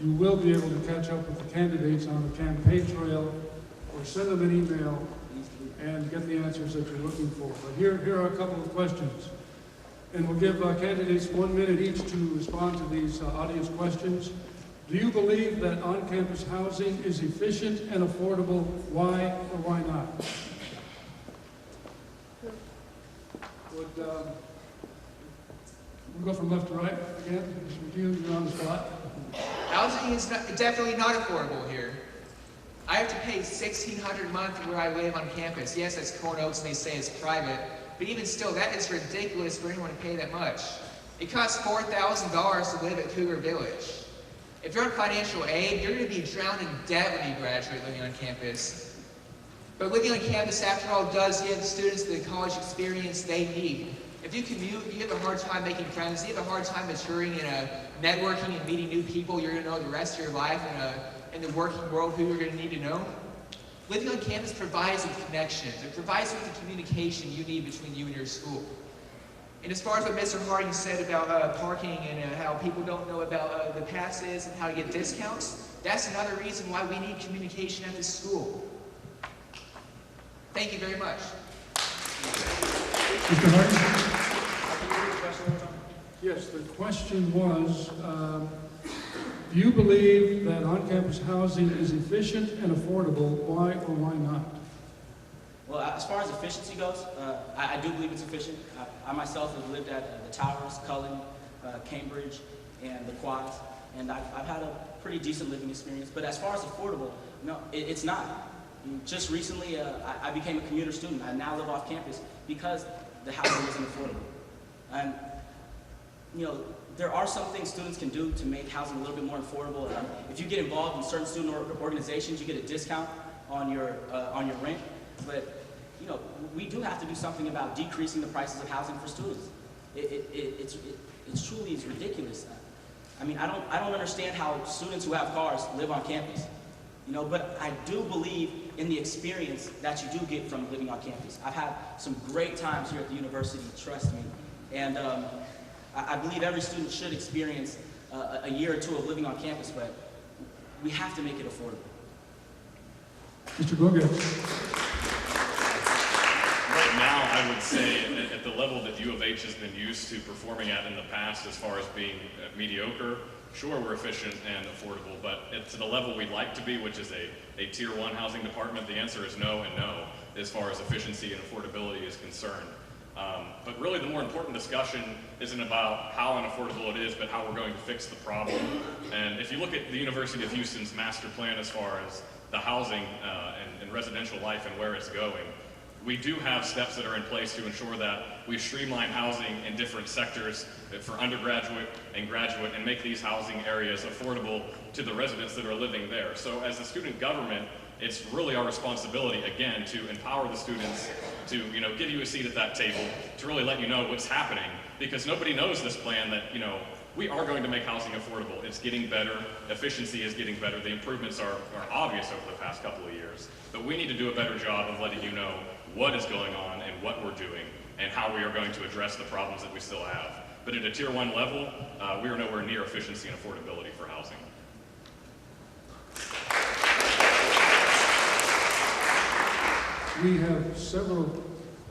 Speaker 1: you will be able to catch up with the candidates on the campaign trail or send them an email and get the answers that you're looking for. But here are a couple of questions. And we'll give candidates 1 minute each to respond to these audience questions. Do you believe that on-campus housing is efficient and affordable? Why or why not? We'll go from left to right again. Mr. McHugh, you're on the spot.
Speaker 2: Housing is definitely not affordable here. I have to pay $1,600 a month where I live on campus. Yes, that's Corn Oaks and they say it's private, but even still, that is ridiculous for anyone to pay that much. It costs $4,000 to live at Cougar Village. If you're on financial aid, you're going to be drowned in debt when you graduate living on campus. But living on campus, after all, does give students the college experience they need. If you commute, you have a hard time making friends, you have a hard time maturing in networking and meeting new people you're going to know the rest of your life in the working world who you're going to need to know. Living on campus provides with connections. It provides with the communication you need between you and your school. And as far as what Mr. Harding said about parking and how people don't know about the passes and how to get discounts, that's another reason why we need communication at this school. Thank you very much.
Speaker 1: Mr. Harding? Yes, the question was, do you believe that on-campus housing is efficient and affordable? Why or why not?
Speaker 3: Well, as far as efficiency goes, I do believe it's efficient. I myself have lived at the Towers, Cullen, Cambridge, and the Quads, and I've had a pretty decent living experience. But as far as affordable, no, it's not. Just recently, I became a commuter student. I now live off campus because the housing isn't affordable. And, you know, there are some things students can do to make housing a little bit more affordable. If you get involved in certain student organizations, you get a discount on your rent. But, you know, we do have to do something about decreasing the prices of housing for students. It's truly ridiculous. I mean, I don't understand how students who have cars live on campus. You know, but I do believe in the experience that you do get from living on campus. I've had some great times here at the university, trust me. And I believe every student should experience a year or two of living on campus, but we have to make it affordable.
Speaker 1: Mr. Goget.
Speaker 4: Right now, I would say at the level that U of H has been used to performing at in the past as far as being mediocre, sure, we're efficient and affordable, but to the level we'd like to be, which is a tier 1 housing department, the answer is no and no as far as efficiency and affordability is concerned. But really the more important discussion isn't about how unaffordable it is, but how we're going to fix the problem. And if you look at the University of Houston's master plan as far as the housing and residential life and where it's going, we do have steps that are in place to ensure that we streamline housing in different sectors for undergraduate and graduate and make these housing areas affordable to the residents that are living there. So as a student government, it's really our responsibility, again, to empower the students to, you know, give you a seat at that table, to really let you know what's happening, because nobody knows this plan that, you know, we are going to make housing affordable. It's getting better. Efficiency is getting better. The improvements are obvious over the past couple of years. But we need to do a better job of letting you know what is going on and what we're doing and how we are going to address the problems that we still have. But at a tier 1 level, we are nowhere near efficiency and affordability for housing.
Speaker 1: We have several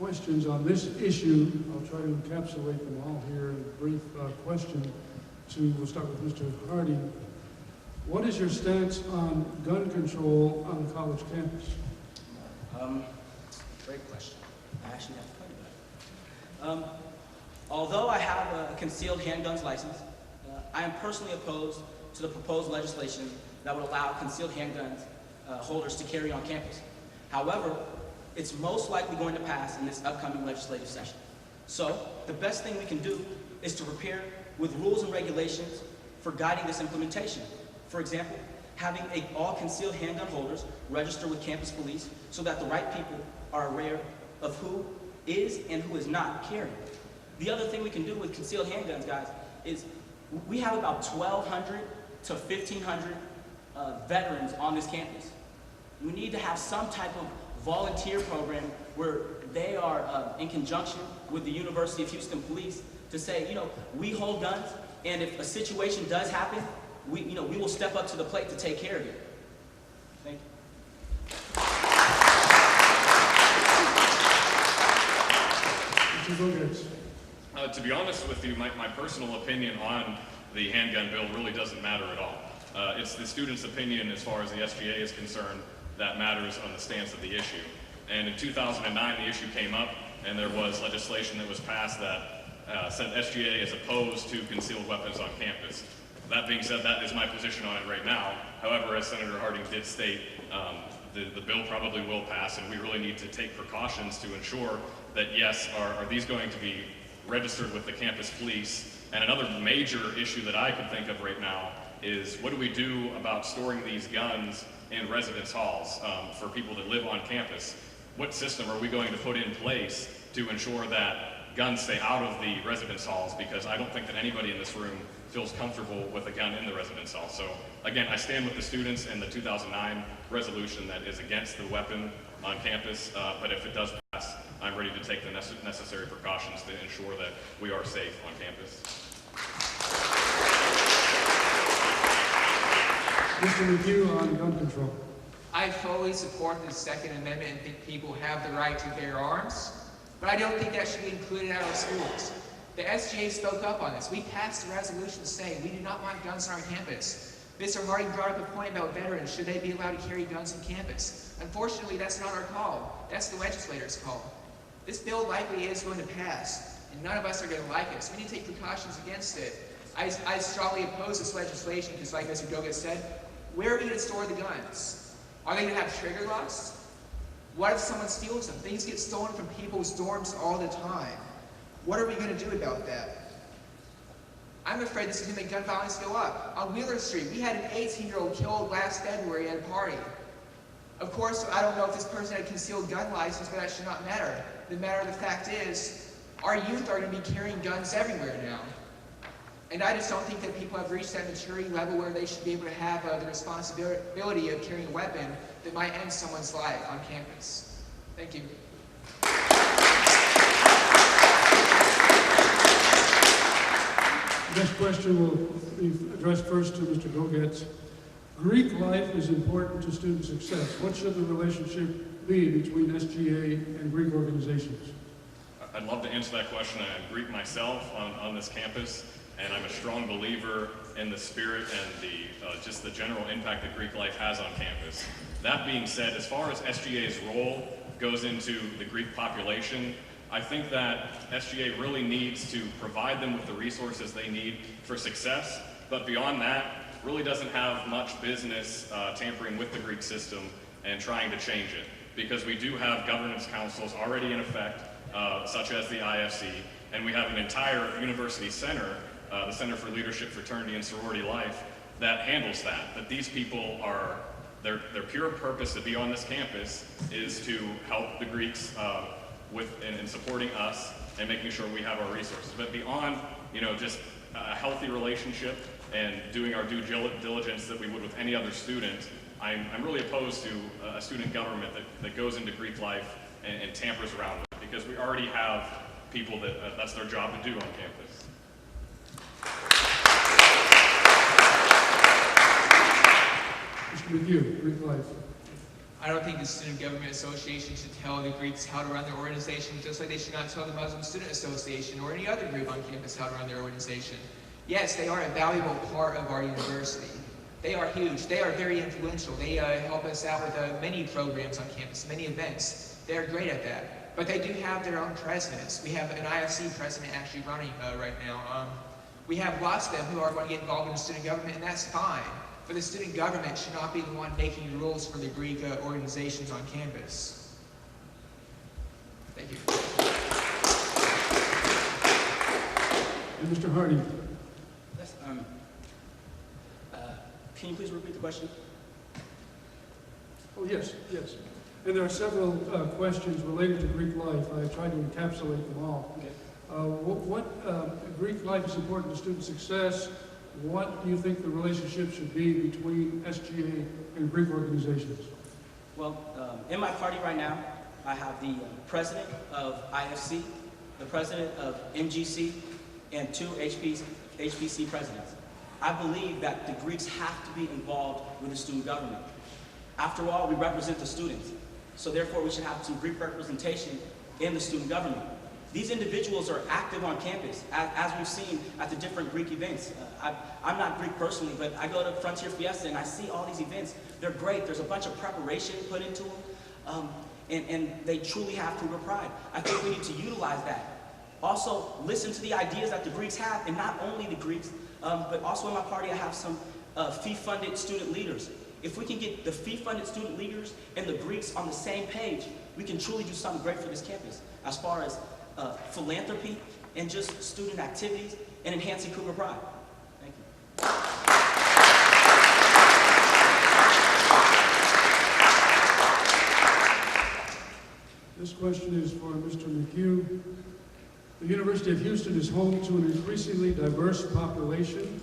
Speaker 1: questions on this issue. I'll try to encapsulate them all here in a brief question. We'll start with Mr. Harding. What is your stance on gun control on the college campus?
Speaker 3: Great question. I actually have to think about it. Although I have a concealed handguns license, I am personally opposed to the proposed legislation that would allow concealed handguns holders to carry on campus. However, it's most likely going to pass in this upcoming legislative session. So, the best thing we can do is to prepare with rules and regulations for guiding this implementation. For example, having all concealed handgun holders register with campus police so that the right people are aware of who is and who is not carrying. The other thing we can do with concealed handguns, guys, is we have about 1,200 to 1,500 veterans on this campus. We need to have some type of volunteer program where they are in conjunction with the University of Houston Police to say, you know, we hold guns, and if a situation does happen, we will step up to the plate to take care of it. Thank
Speaker 1: you.
Speaker 4: To be honest with you, my personal opinion on the handgun bill really doesn't matter at all. It's the student's opinion as far as the SGA is concerned that matters on the stance of the issue. And in 2009, the issue came up, and there was legislation that was passed that said SGA is opposed to concealed weapons on campus. That being said, that is my position on it right now. However, as Senator Harding did state, the bill probably will pass, and we really need to take precautions to ensure that, yes, are these going to be registered with the campus police? And another major issue that I could think of right now is what do we do about storing these guns in residence halls for people that live on campus? What system are we going to put in place to ensure that guns stay out of the residence halls? Because I don't think that anybody in this room feels comfortable with a gun in the residence hall. So again, I stand with the students in the 2009 resolution that is against the weapon on campus, but if it does pass, I'm ready to take the necessary precautions to ensure that we are safe on campus.
Speaker 1: Mr. McHugh on gun control.
Speaker 2: I fully support the Second Amendment and think people have the right to bear arms, but I don't think that should be included in our schools. The SGA spoke up on this. We passed a resolution saying we do not want guns on our campus. Mr. Harding brought up a point about veterans. Should they be allowed to carry guns on campus? Unfortunately, that's not our call. That's the legislators' call. This bill likely is going to pass, and none of us are going to like it, so we need to take precautions against it. I strongly oppose this legislation because, like Mr. Goget said, where are we going to store the guns? Are they going to have trigger locks? What if someone steals them? Things get stolen from people's dorms all the time. What are we going to do about that? I'm afraid this is going to make gun violence go up. On Wheeler Street, we had an 18-year-old killed last February at a party. Of course, I don't know if this person had a concealed gun license, but that should not matter. The matter of the fact is, our youth are going to be carrying guns everywhere now. And I just don't think that people have reached that maturity level where they should be able to have the responsibility of carrying a weapon that might end someone's life on campus. Thank you.
Speaker 1: The next question will be addressed first to Mr. Gogetz. Greek life is important to student success. What should the relationship be between SGA and Greek organizations?
Speaker 4: I'd love to answer that question. I'm Greek myself on this campus, and I'm a strong believer in the spirit and just the general impact that Greek life has on campus. That being said, as far as SGA's role goes into the Greek population, I think that SGA really needs to provide them with the resources they need for success, but beyond that, really doesn't have much business tampering with the Greek system and trying to change it, because we do have governance councils already in effect, such as the IFC, and we have an entire university center, the Center for Leadership, Fraternity, and Sorority Life, that handles that. That these people are, their pure purpose to be on this campus is to help the Greeks in supporting us and making sure we have our resources. But beyond, just a healthy relationship and doing our due diligence that we would with any other student, I'm really opposed to a student government that goes into Greek life and tampers around it, because we already have people that's their job to do on campus.
Speaker 1: Mr. McHugh, Greek life.
Speaker 2: I don't think the Student Government Association should tell the Greeks how to run their organization, just like they should not tell the Muslim Student Association or any other group on campus how to run their organization. Yes, they are a valuable part of our university. They are huge. They are very influential. They help us out with many programs on campus, many events. They are great at that. But they do have their own presidents. We have an IFC president actually running right now. We have lots of them who are going to get involved in the student government, and that's fine. But the student government should not be the one making the rules for the Greek organizations on campus. Thank you.
Speaker 1: And Mr. Hardy.
Speaker 3: Yes, can you please repeat the question?
Speaker 1: Oh, yes. And there are several questions related to Greek life. I tried to encapsulate them all.
Speaker 3: Okay.
Speaker 1: Greek life is important to student success. What do you think the relationship should be between SGA and Greek organizations?
Speaker 3: Well, in my party right now, I have the president of IFC, the president of MGC, and 2 HBC presidents. I believe that the Greeks have to be involved with the student government. After all, we represent the students, so therefore we should have some Greek representation in the student government. These individuals are active on campus, as we've seen at the different Greek events. I'm not Greek personally, but I go to Frontier Fiesta and I see all these events. They're great. There's a bunch of preparation put into them, and they truly have Cougar pride. I think we need to utilize that. Also, listen to the ideas that the Greeks have, and not only the Greeks, but also in my party I have some fee-funded student leaders. If we can get the fee-funded student leaders and the Greeks on the same page, we can truly do something great for this campus as far as philanthropy and just student activities and enhancing Cougar pride. Thank you.
Speaker 1: question is for Mr. McHugh. The University of Houston is home to an increasingly diverse population.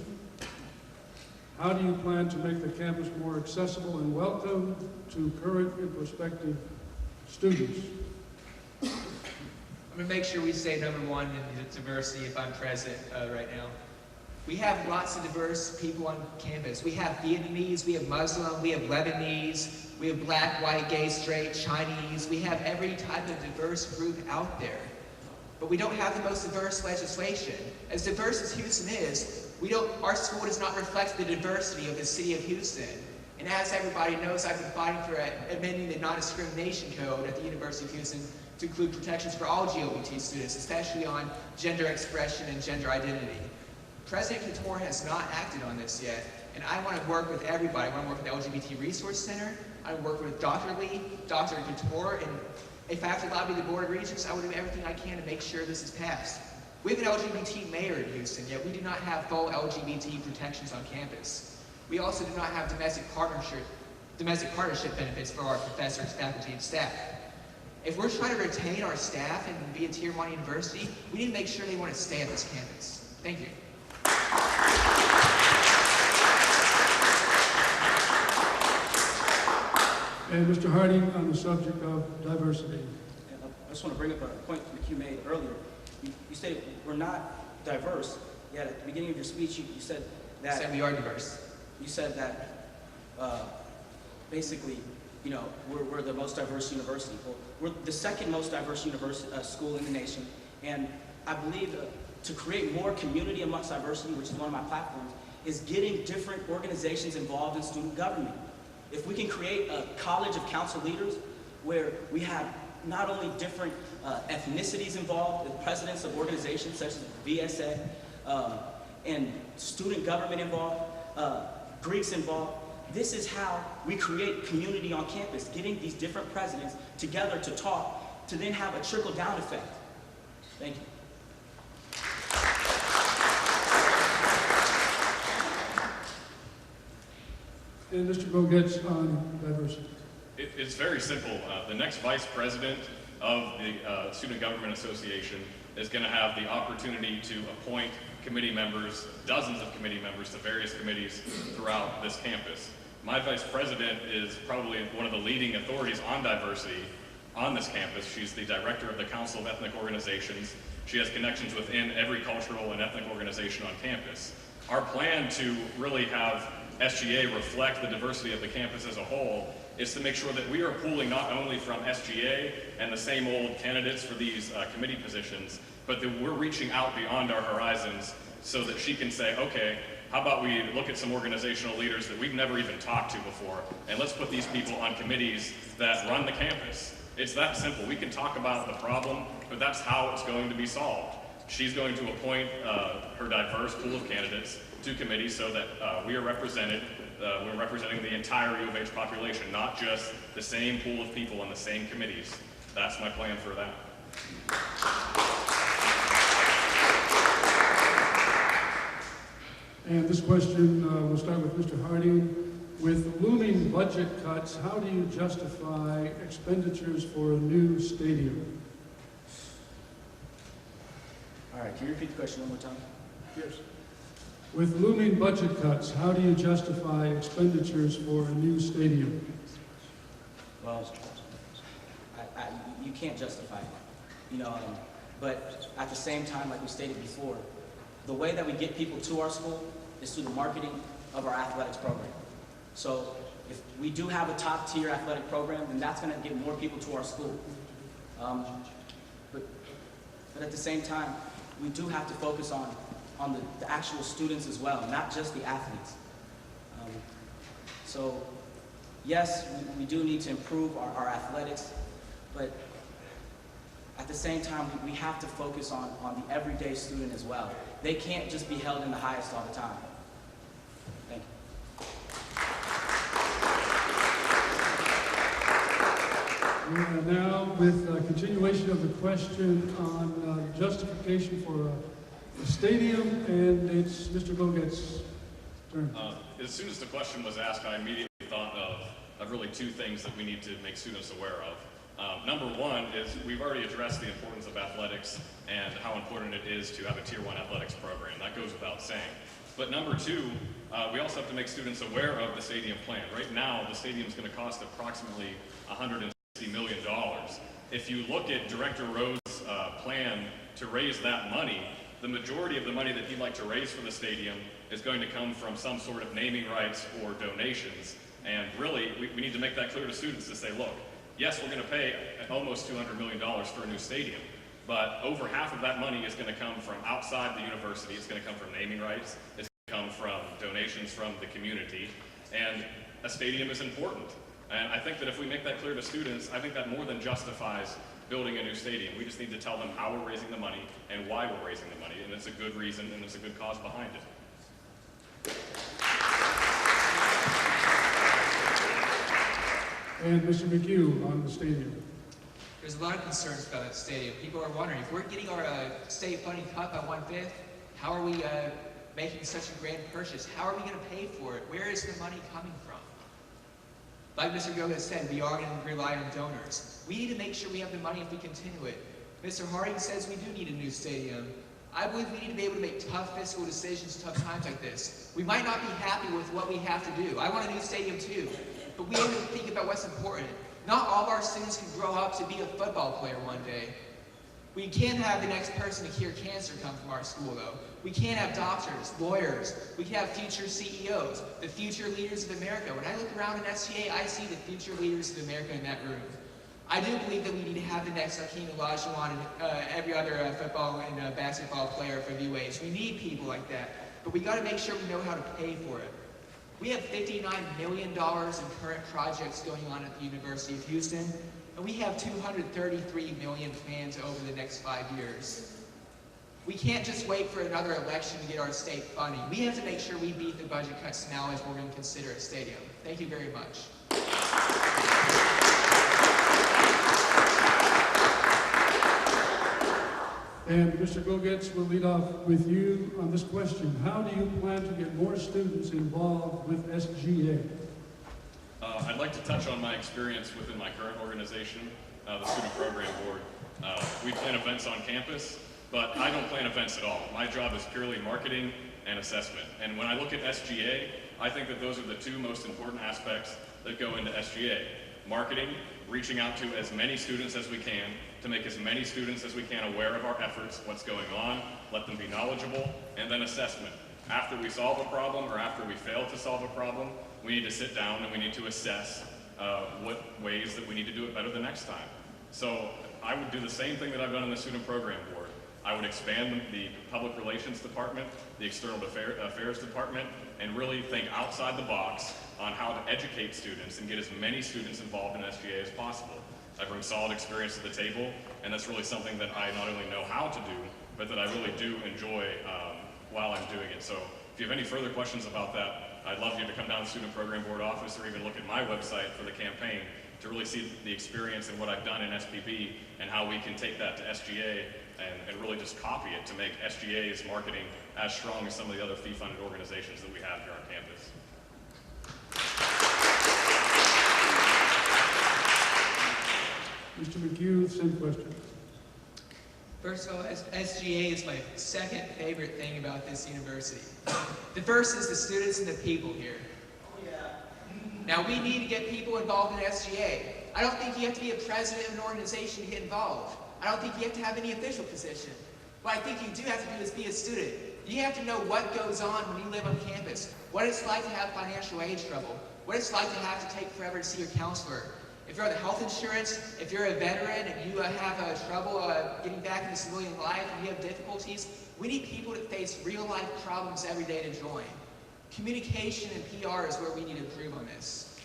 Speaker 1: How do you plan to make the campus more accessible and welcome to current and prospective students?
Speaker 2: I'm going to make sure we say number one in diversity if I'm present right now. We have lots of diverse people on campus. We have Vietnamese, we have Muslim, we have Lebanese, we have black, white, gay, straight, Chinese. We have every type of diverse group out there. But we don't have the most diverse legislation. As diverse as Houston is, our school does not reflect the diversity of the city of Houston. And as everybody knows, I've been fighting for amending the non-discrimination code at the University of Houston to include protections for all GLBT students, especially on gender expression and gender identity. President Couture has not acted on this yet, and I want to work with everybody. I want to work with the LGBT Resource Center. I want to work with Dr. Lee, Dr. Couture, and if I have to lobby the Board of Regents, I will do everything I can to make sure this is passed. We have an LGBT mayor in Houston, yet we do not have full LGBT protections on campus. We also do not have domestic partnership benefits for our professors, faculty, and staff. If we're trying to retain our staff and be a Tier 1 university, we need to make sure they want to stay at this campus. Thank you.
Speaker 1: And Mr. Harding, on the subject of diversity.
Speaker 3: I just want to bring up a point McHugh made earlier. You stated we're not diverse, yet at the beginning of your speech you said that...
Speaker 2: I said we are diverse.
Speaker 3: You said that basically, you know, we're the most diverse university. Well, we're the second most diverse school in the nation, and I believe to create more community amongst diversity, which is one of my platforms, is getting different organizations involved in student government. If we can create a college of council leaders where we have not only different ethnicities involved, the presidents of organizations such as VSA, and student government involved, Greeks involved, this is how we create community on campus, getting these different presidents together to talk, to then have a trickle-down effect. Thank you.
Speaker 1: And Mr. Gogetz on diversity.
Speaker 4: It's very simple. The next vice president of the Student Government Association is going to have the opportunity to appoint committee members, dozens of committee members to various committees throughout this campus. My vice president is probably one of the leading authorities on diversity on this campus. She's the director of the Council of Ethnic Organizations. She has connections within every cultural and ethnic organization on campus. Our plan to really have SGA reflect the diversity of the campus as a whole is to make sure that we are pooling not only from SGA and the same old candidates for these committee positions, but that we're reaching out beyond our horizons so that she can say, okay, how about we look at some organizational leaders that we've never even talked to before, and let's put these people on committees that run the campus. It's that simple. We can talk about the problem, but that's how it's going to be solved. She's going to appoint her diverse pool of candidates to committees so that we are represented. We're representing the entire U of H population, not just the same pool of people on the same committees. That's my plan for that.
Speaker 1: And this question will start with Mr. Harding. With looming budget cuts, how do you justify expenditures for a new stadium?
Speaker 3: All right, can you repeat the question one more time?
Speaker 1: Yes. With looming budget cuts, how do you justify expenditures for a new stadium?
Speaker 3: Well, you can't justify it, you know, but at the same time, like we stated before, the way that we get people to our school is through the marketing of our athletics program. So if we do have a top tier athletic program, then that's going to get more people to our school. But at the same time, we do have to focus on the actual students as well, not just the athletes. So yes, we do need to improve our athletics, but at the same time, we have to focus on the everyday student as well. They can't just be held in the highest all the time. Thank you.
Speaker 1: And now, with a continuation of the question on justification for a stadium, and it's Mr. Goget's turn.
Speaker 4: As soon as the question was asked, I immediately thought of really two things that we need to make students aware of. Number one is we've already addressed the importance of athletics and how important it is to have a Tier 1 athletics program. That goes without saying. But number two, we also have to make students aware of the stadium plan. Right now, the stadium is going to cost approximately $160 million. If you look at Director Rowe's plan to raise that money, the majority of the money that he'd like to raise for the stadium is going to come from some sort of naming rights or donations. And really, we need to make that clear to students to say, look, yes, we're going to pay almost $200 million for a new stadium, but over half of that money is going to come from outside the university. It's going to come from naming rights. It's going to come from donations from the community. And a stadium is important. And I think that if we make that clear to students, I think that more than justifies building a new stadium. We just need to tell them how we're raising the money and why we're raising the money. And it's a good reason and it's a good cause behind it.
Speaker 1: And Mr. McHugh on the stadium.
Speaker 2: There's a lot of concerns about that stadium. People are wondering, if we're getting our state funding cut by 1/5, how are we making such a grand purchase? How are we going to pay for it? Where is the money coming from? Like Mr. Goga said, we are going to rely on donors. We need to make sure we have the money if we continue it. Mr. Harding says we do need a new stadium. I believe we need to be able to make tough fiscal decisions in tough times like this. We might not be happy with what we have to do. I want a new stadium too. But we have to think about what's important. Not all of our students can grow up to be a football player one day. We can't have the next person to cure cancer come from our school though. We can't have doctors, lawyers. We can have future CEOs, the future leaders of America. When I look around in SGA, I see the future leaders of America in that room. I do believe that we need to have the next Hakeem Olajuwon and every other football and basketball player for VWAs. We need people like that. But we got to make sure we know how to pay for it. We have $59 million in current projects going on at the University of Houston, and we have $233 million plans over the next 5 years. We can't just wait for another election to get our state funding. We have to make sure we beat the budget cuts now if we're going to consider a stadium. Thank you very much.
Speaker 1: And Mr. Gogetz will lead off with you on this question. How do you plan to get more students involved with SGA?
Speaker 4: I'd like to touch on my experience within my current organization, the Student Program Board. We plan events on campus, but I don't plan events at all. My job is purely marketing and assessment. And when I look at SGA, I think that those are the two most important aspects that go into SGA. Marketing, reaching out to as many students as we can, to make as many students as we can aware of our efforts, what's going on, let them be knowledgeable, and then assessment. After we solve a problem or after we fail to solve a problem, we need to sit down and we need to assess what ways that we need to do it better the next time. So I would do the same thing that I've done in the Student Program Board. I would expand the Public Relations Department, the External Affairs Department, and really think outside the box on how to educate students and get as many students involved in SGA as possible. I bring solid experience to the table, and that's really something that I not only know how to do, but that I really do enjoy while I'm doing it. So if you have any further questions about that, I'd love you to come down to the Student Program Board office or even look at my website for the campaign to really see the experience and what I've done in SPB and how we can take that to SGA and really just copy it to make SGA's marketing as strong as some of the other fee-funded organizations that we have here on campus.
Speaker 1: Mr. McHugh, same question.
Speaker 2: First of all, SGA is my second favorite thing about this university. The first is the students and the people here. Oh, yeah. Now, we need to get people involved in SGA. I don't think you have to be a president of an organization to get involved. I don't think you have to have any official position. What I think you do have to do is be a student. You have to know what goes on when you live on campus, what it's like to have financial aid trouble, what it's like to have to take forever to see your counselor. If you're on the health insurance, if you're a veteran and you have trouble getting back into civilian life and you have difficulties, we need people to face real life problems every day to join. Communication and PR is where we need to improve on this.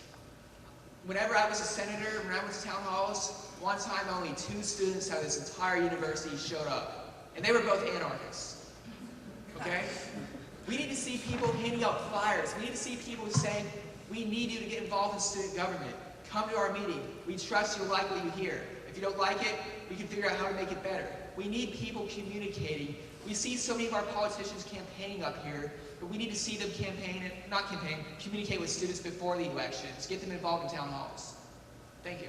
Speaker 2: Whenever I was a senator, when I went to town halls, one time only 2 students out of this entire university showed up. And they were both anarchists. Okay? We need to see people handing out flyers. We need to see people saying, we need you to get involved in student government. Come to our meeting. We trust you'll like what you hear. If you don't like it, we can figure out how to make it better. We need people communicating. We see so many of our politicians campaigning up here, but we need to see them communicate with students before the elections. Get them involved in town halls. Thank you.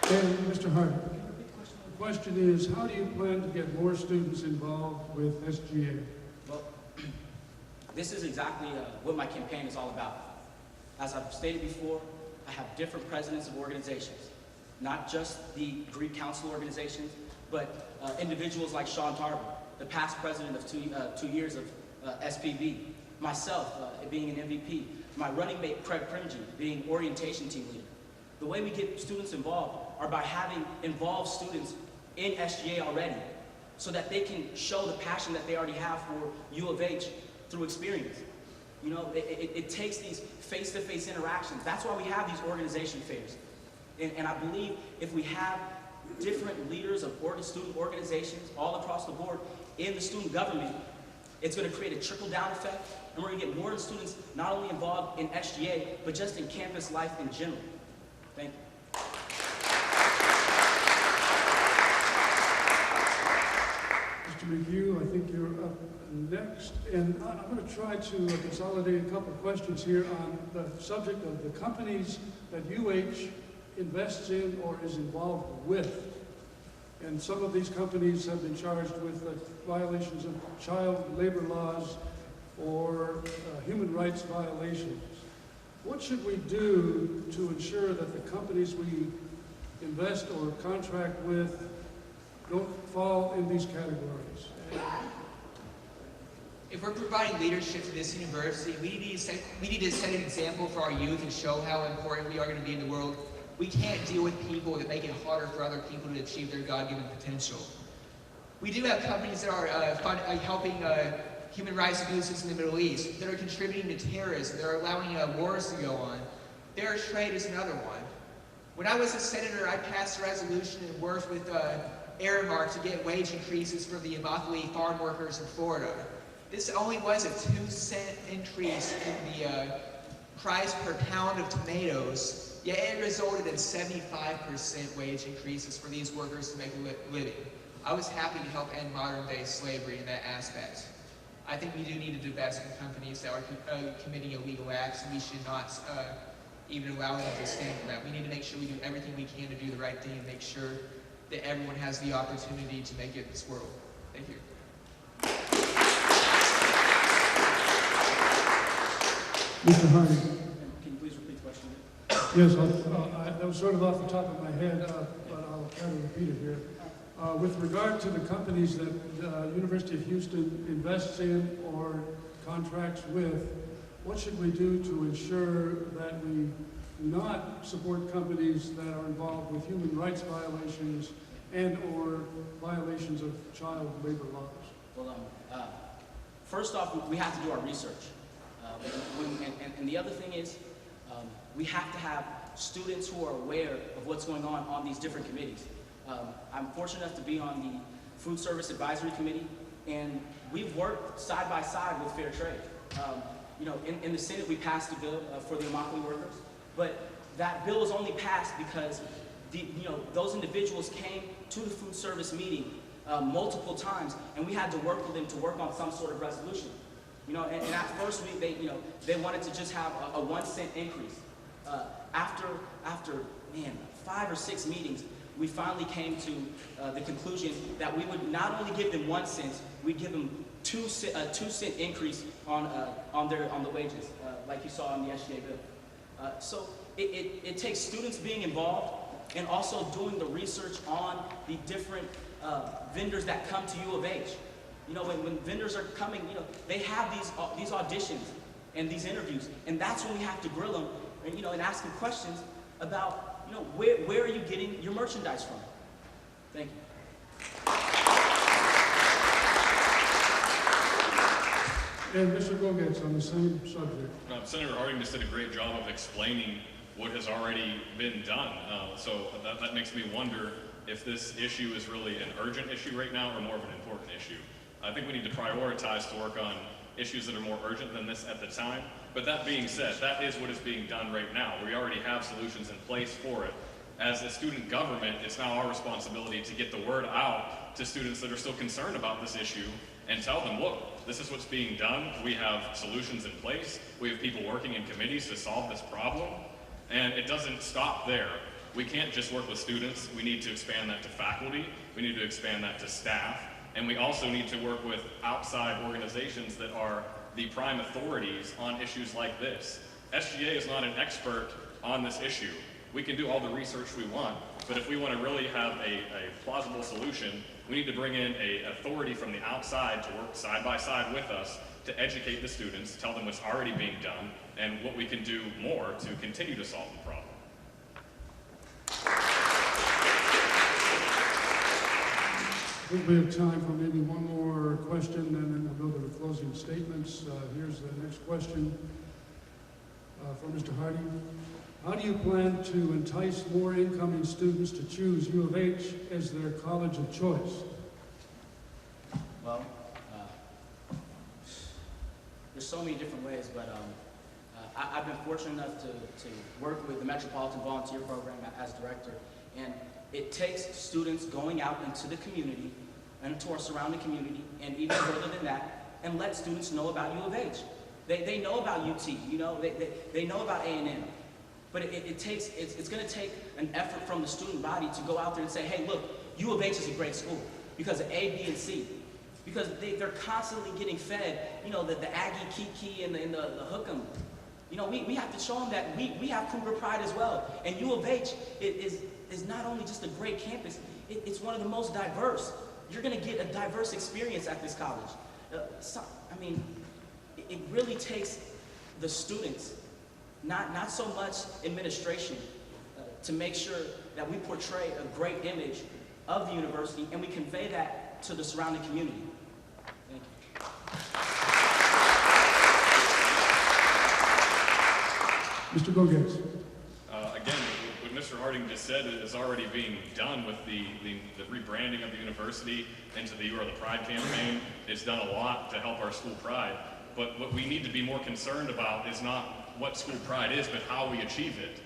Speaker 1: And Mr. Hart, the question is, how do you plan to get more students involved with SGA?
Speaker 3: Well, this is exactly what my campaign is all about. As I've stated before, I have different presidents of organizations, not just the Greek Council organizations, but individuals like Sean Tarver, the past president of 2 years of SPB, myself being an MVP, my running mate Craig Primji being orientation team leader. The way we get students involved are by having involved students in SGA already, so that they can show the passion that they already have for U of H through experience. You know, it takes these face-to-face interactions. That's why we have these organization fairs. And I believe if we have different leaders of student organizations all across the board in the student government, it's going to create a trickle-down effect, and we're going to get more students not only involved in SGA, but just in campus life in general. Thank you.
Speaker 1: Mr. McHugh, I think you're up next. And I'm going to try to consolidate a couple of questions here on the subject of the companies that UH invests in or is involved with. And some of these companies have been charged with violations of child labor laws or human rights violations. What should we do to ensure that the companies we invest or contract with don't fall in these categories?
Speaker 2: If we're providing leadership to this university, we need to set an example for our youth and show how important we are going to be in the world. We can't deal with people that make it harder for other people to achieve their God-given potential. We do have companies that are helping human rights abuses in the Middle East, that are contributing to terrorism, that are allowing wars to go on. Fair trade is another one. When I was a senator, I passed a resolution and worked with Aramark to get wage increases for the Immokalee farm workers in Florida. This only was a 2-cent increase in the price per pound of tomatoes, yet it resulted in 75% wage increases for these workers to make a living. I was happy to help end modern-day slavery in that aspect. I think we do need to divest from companies that are committing illegal acts, and we should not even allow them to stand for that. We need to make sure we do everything we can to do the right thing and make sure that everyone has the opportunity to make it in this world. Thank you.
Speaker 1: Mr. Hardy.
Speaker 3: Can you please repeat the question?
Speaker 1: Yes, that was sort of off the top of my head, but I'll try to repeat it here. With regard to the companies that University of Houston invests in or contracts with, what should we do to ensure that we do not support companies that are involved with human rights violations and or violations of child labor laws?
Speaker 3: Well, first off, we have to do our research. And the other thing is, we have to have students who are aware of what's going on these different committees. I'm fortunate enough to be on the Food Service Advisory Committee, and we've worked side by side with fair trade. You know, in the Senate, we passed a bill for the Immokalee workers, but that bill was only passed because those individuals came to the food service meeting multiple times, and we had to work with them to work on some sort of resolution. You know, and at first they wanted to just have a 1 cent increase. After 5 or 6 meetings, we finally came to the conclusion that we would not only give them 1 cent, we'd give them a 2 cent increase on the wages, like you saw in the SGA bill. So it takes students being involved and also doing the research on the different vendors that come to U of H. You know, when vendors are coming, they have these auditions and these interviews, and that's when we have to grill them and ask them questions about where are you getting your merchandise from? Thank you.
Speaker 1: And Mr. Gogetz on the same subject.
Speaker 4: Senator Harding just did a great job of explaining what has already been done. So that makes me wonder if this issue is really an urgent issue right now or more of an important issue. I think we need to prioritize to work on issues that are more urgent than this at the time. But that being said, that is what is being done right now. We already have solutions in place for it. As a student government, it's now our responsibility to get the word out to students that are still concerned about this issue and tell them, look, this is what's being done. We have solutions in place. We have people working in committees to solve this problem. And it doesn't stop there. We can't just work with students. We need to expand that to faculty. We need to expand that to staff. And we also need to work with outside organizations that are the prime authorities on issues like this. SGA is not an expert on this issue. We can do all the research we want, but if we want to really have a plausible solution, we need to bring in an authority from the outside to work side by side with us to educate the students, tell them what's already being done, and what we can do more to continue to solve the problem.
Speaker 1: I think we have time for maybe one more question, and then we'll go to the closing statements. Here's the next question for Mr. Hardy. How do you plan to entice more incoming students to choose U of H as their college of choice?
Speaker 3: Well, there's so many different ways, but I've been fortunate enough to work with the Metropolitan Volunteer Program as director, and it takes students going out into the community and to our surrounding community, and even further than that, and let students know about U of H. They know about UT, you know, they know about A&M, but it's going to take an effort from the student body to go out there and say, hey, look, U of H is a great school because of A, B, and C. Because they're constantly getting fed, you know, the Aggie Kiki and the Hook'em. You know, we have to show them that we have Cougar pride as well. And U of H is not only just a great campus, it's one of the most diverse. You're going to get a diverse experience at this college. I mean, it really takes the students, not so much administration, to make sure that we portray a great image of the university and we convey that to the surrounding community. Thank you.
Speaker 1: Mr. Gogetz.
Speaker 4: Again, what Mr. Harding just said is already being done with the rebranding of the university into the You Are the Pride campaign. It's done a lot to help our school pride. But what we need to be more concerned about is not what school pride is, but how we achieve it.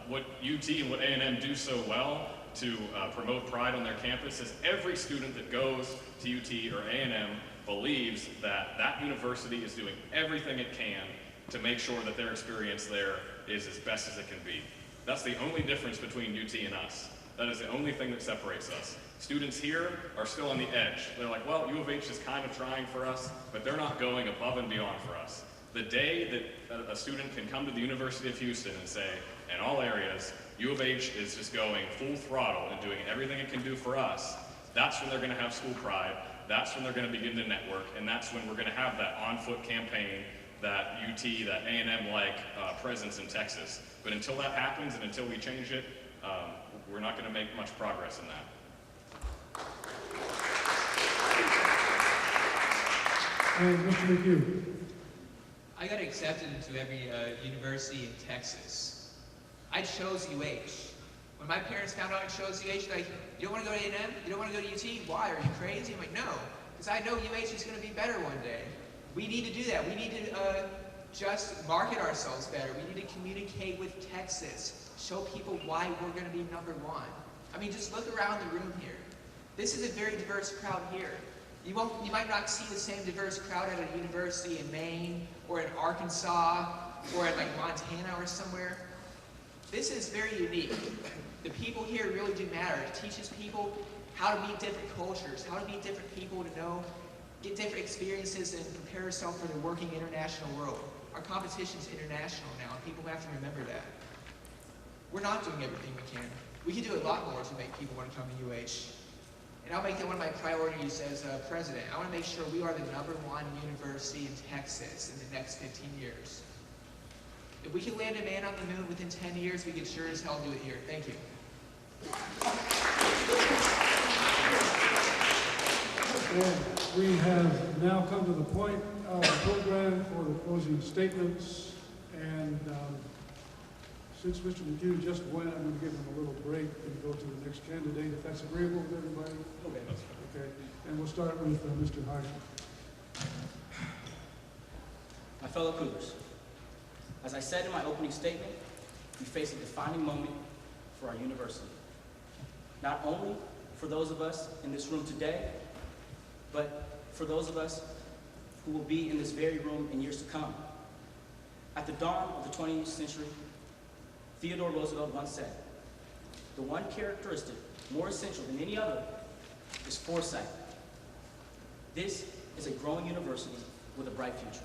Speaker 4: What UT and what A&M do so well to promote pride on their campus is every student that goes to UT or A&M believes that that university is doing everything it can to make sure that their experience there is as best as it can be. That's the only difference between UT and us. That is the only thing that separates us. Students here are still on the edge. They're like, well, U of H is kind of trying for us, but they're not going above and beyond for us. The day that a student can come to the University of Houston and say, in all areas, U of H is just going full throttle and doing everything it can do for us, that's when they're going to have school pride, that's when they're going to begin to network, and that's when we're going to have that on-foot campaign, that UT, that A&M-like presence in Texas. But until that happens and until we change it, we're not going to make much progress in that.
Speaker 1: And Mr. McHugh.
Speaker 2: I got accepted into every university in Texas. I chose UH. When my parents found out I chose UH, they're like, you don't want to go to A&M? You don't want to go to UT? Why? Are you crazy? I'm like, no, because I know UH is going to be better one day. We need to do that. We need to just market ourselves better. We need to communicate with Texas, show people why we're going to be #1. I mean, just look around the room here. This is a very diverse crowd here. You might not see the same diverse crowd at a university in Maine or in Arkansas or at like Montana or somewhere. This is very unique. The people here really do matter. It teaches people how to meet different cultures, how to meet different people, to know, get different experiences and prepare yourself for the working international world. Our competition is international now, and people have to remember that. We're not doing everything we can. We can do a lot more to make people want to come to UH. And I'll make that one of my priorities as president. I want to make sure we are the #1 university in Texas in the next 15 years. If we can land a man on the moon within 10 years, we can sure as hell do it here. Thank you.
Speaker 1: And we have now come to the point of the program for the closing statements. And since Mr. McHugh just went, I'm going to give him a little break and go to the next candidate, if that's agreeable with everybody. Okay. And we'll start with Mr. Hardy.
Speaker 3: My fellow Cougars, as I said in my opening statement, we face a defining moment for our university. Not only for those of us in this room today, but for those of us who will be in this very room in years to come. At the dawn of the 20th century, Theodore Roosevelt once said, "The one characteristic more essential than any other is foresight." This is a growing university with a bright future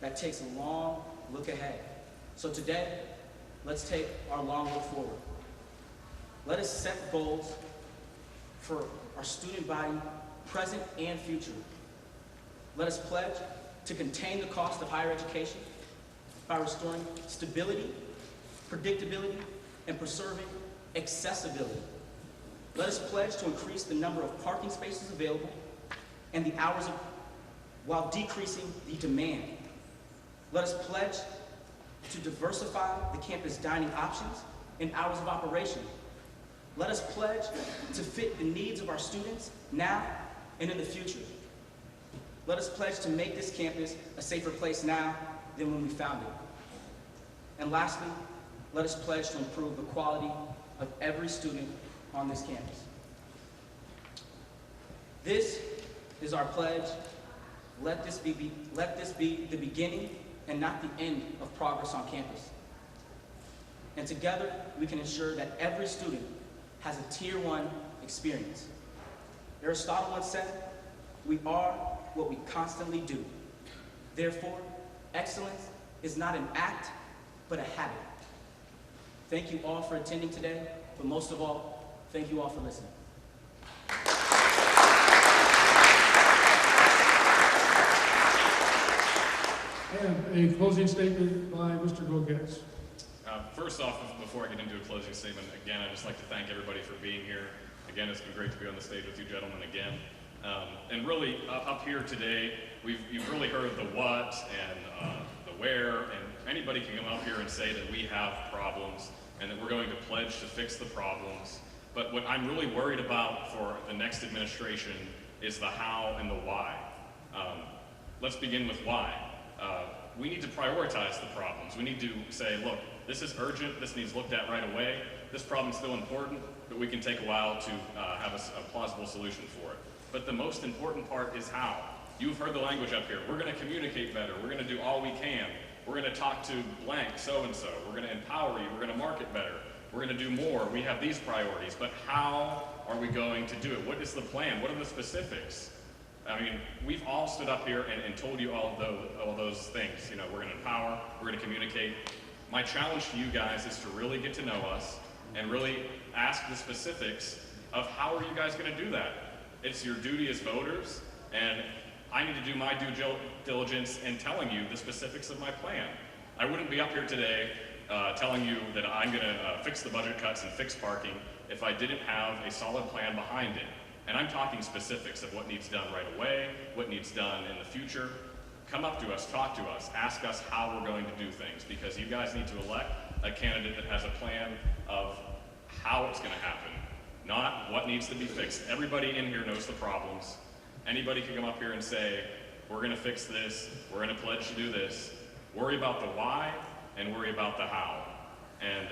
Speaker 3: that takes a long look ahead. So today, let's take our long look forward. Let us set goals for our student body, present and future. Let us pledge to contain the cost of higher education by restoring stability, predictability, and preserving accessibility. Let us pledge to increase the number of parking spaces available and the hours while decreasing the demand. Let us pledge to diversify the campus dining options and hours of operation. Let us pledge to fit the needs of our students now and in the future. Let us pledge to make this campus a safer place now than when we found it. And lastly, let us pledge to improve the quality of every student on this campus. This is our pledge. Let this be the beginning and not the end of progress on campus. And together, we can ensure that every student has a Tier 1 experience. Aristotle once said, "We are what we constantly do." Therefore, excellence is not an act, but a habit. Thank you all for attending today, but most of all, thank you all for listening.
Speaker 1: And a closing statement by Mr. Gogetz.
Speaker 4: First off, before I get into a closing statement, again, I'd just like to thank everybody for being here. Again, it's been great to be on the stage with you gentlemen again. And really, up here today, you've really heard the what and the where, and anybody can come up here and say that we have problems and that we're going to pledge to fix the problems. But what I'm really worried about for the next administration is the how and the why. Let's begin with why. We need to prioritize the problems. We need to say, look, this is urgent, this needs looked at right away, this problem's still important, but we can take a while to have a plausible solution for it. But the most important part is how. You've heard the language up here. We're going to communicate better. We're going to do all we can. We're going to talk to blank, so-and-so. We're going to empower you. We're going to market better. We're going to do more. We have these priorities. But how are we going to do it? What is the plan? What are the specifics? I mean, we've all stood up here and told you all those things. You know, we're going to empower. We're going to communicate. My challenge to you guys is to really get to know us and really ask the specifics of how are you guys going to do that? It's your duty as voters, and I need to do my due diligence in telling you the specifics of my plan. I wouldn't be up here today telling you that I'm going to fix the budget cuts and fix parking if I didn't have a solid plan behind it. And I'm talking specifics of what needs done right away, what needs done in the future. Come up to us, talk to us, ask us how we're going to do things, because you guys need to elect a candidate that has a plan of how it's going to happen, not what needs to be fixed. Everybody in here knows the problems. Anybody can come up here and say, we're going to fix this, we're going to pledge to do this. Worry about the why and worry about the how. And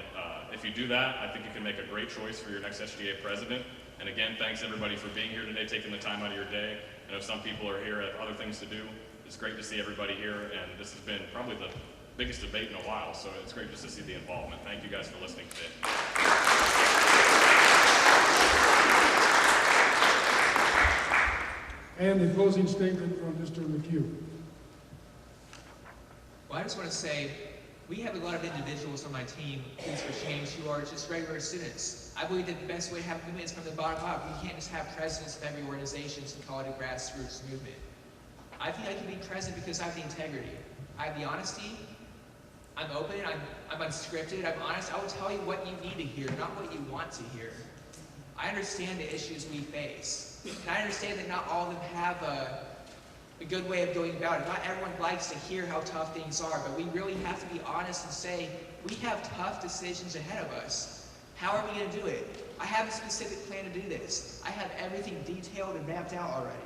Speaker 4: if you do that, I think you can make a great choice for your next SGA president. And again, thanks everybody for being here today, taking the time out of your day. I know some people are here, have other things to do. It's great to see everybody here, and this has been probably the biggest debate in a while, so it's great just to see the involvement. Thank you guys for listening today.
Speaker 1: And a closing statement from Mr. McHugh.
Speaker 2: Well, I just want to say, we have a lot of individuals on my team, Kids for Change, who are just regular students. I believe that the best way to have movement is from the bottom up. We can't just have presidents of every organization and call it a grassroots movement. I think I can be president because I have the integrity. I have the honesty. I'm open. I'm unscripted. I'm honest. I will tell you what you need to hear, not what you want to hear. I understand the issues we face. And I understand that not all of them have a good way of going about it. Not everyone likes to hear how tough things are, but we really have to be honest and say, we have tough decisions ahead of us. How are we going to do it? I have a specific plan to do this. I have everything detailed and mapped out already.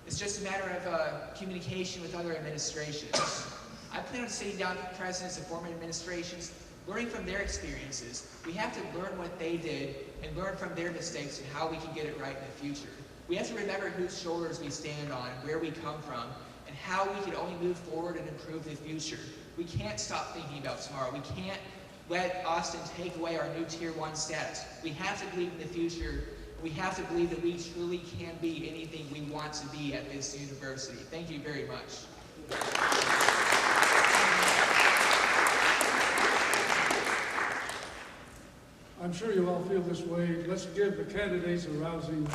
Speaker 2: It's just a matter of communication with other administrations. I plan on sitting down with presidents of former administrations, learning from their experiences. We have to learn what they did and learn from their mistakes and how we can get it right in the future. We have to remember whose shoulders we stand on, where we come from, and how we can only move forward and improve the future. We can't stop thinking about tomorrow. We can't let Austin take away our new Tier 1 status. We have to believe in the future. We have to believe that we truly can be anything we want to be at this university. Thank you very much.
Speaker 1: I'm sure you all feel this way. Let's give the candidates a rousing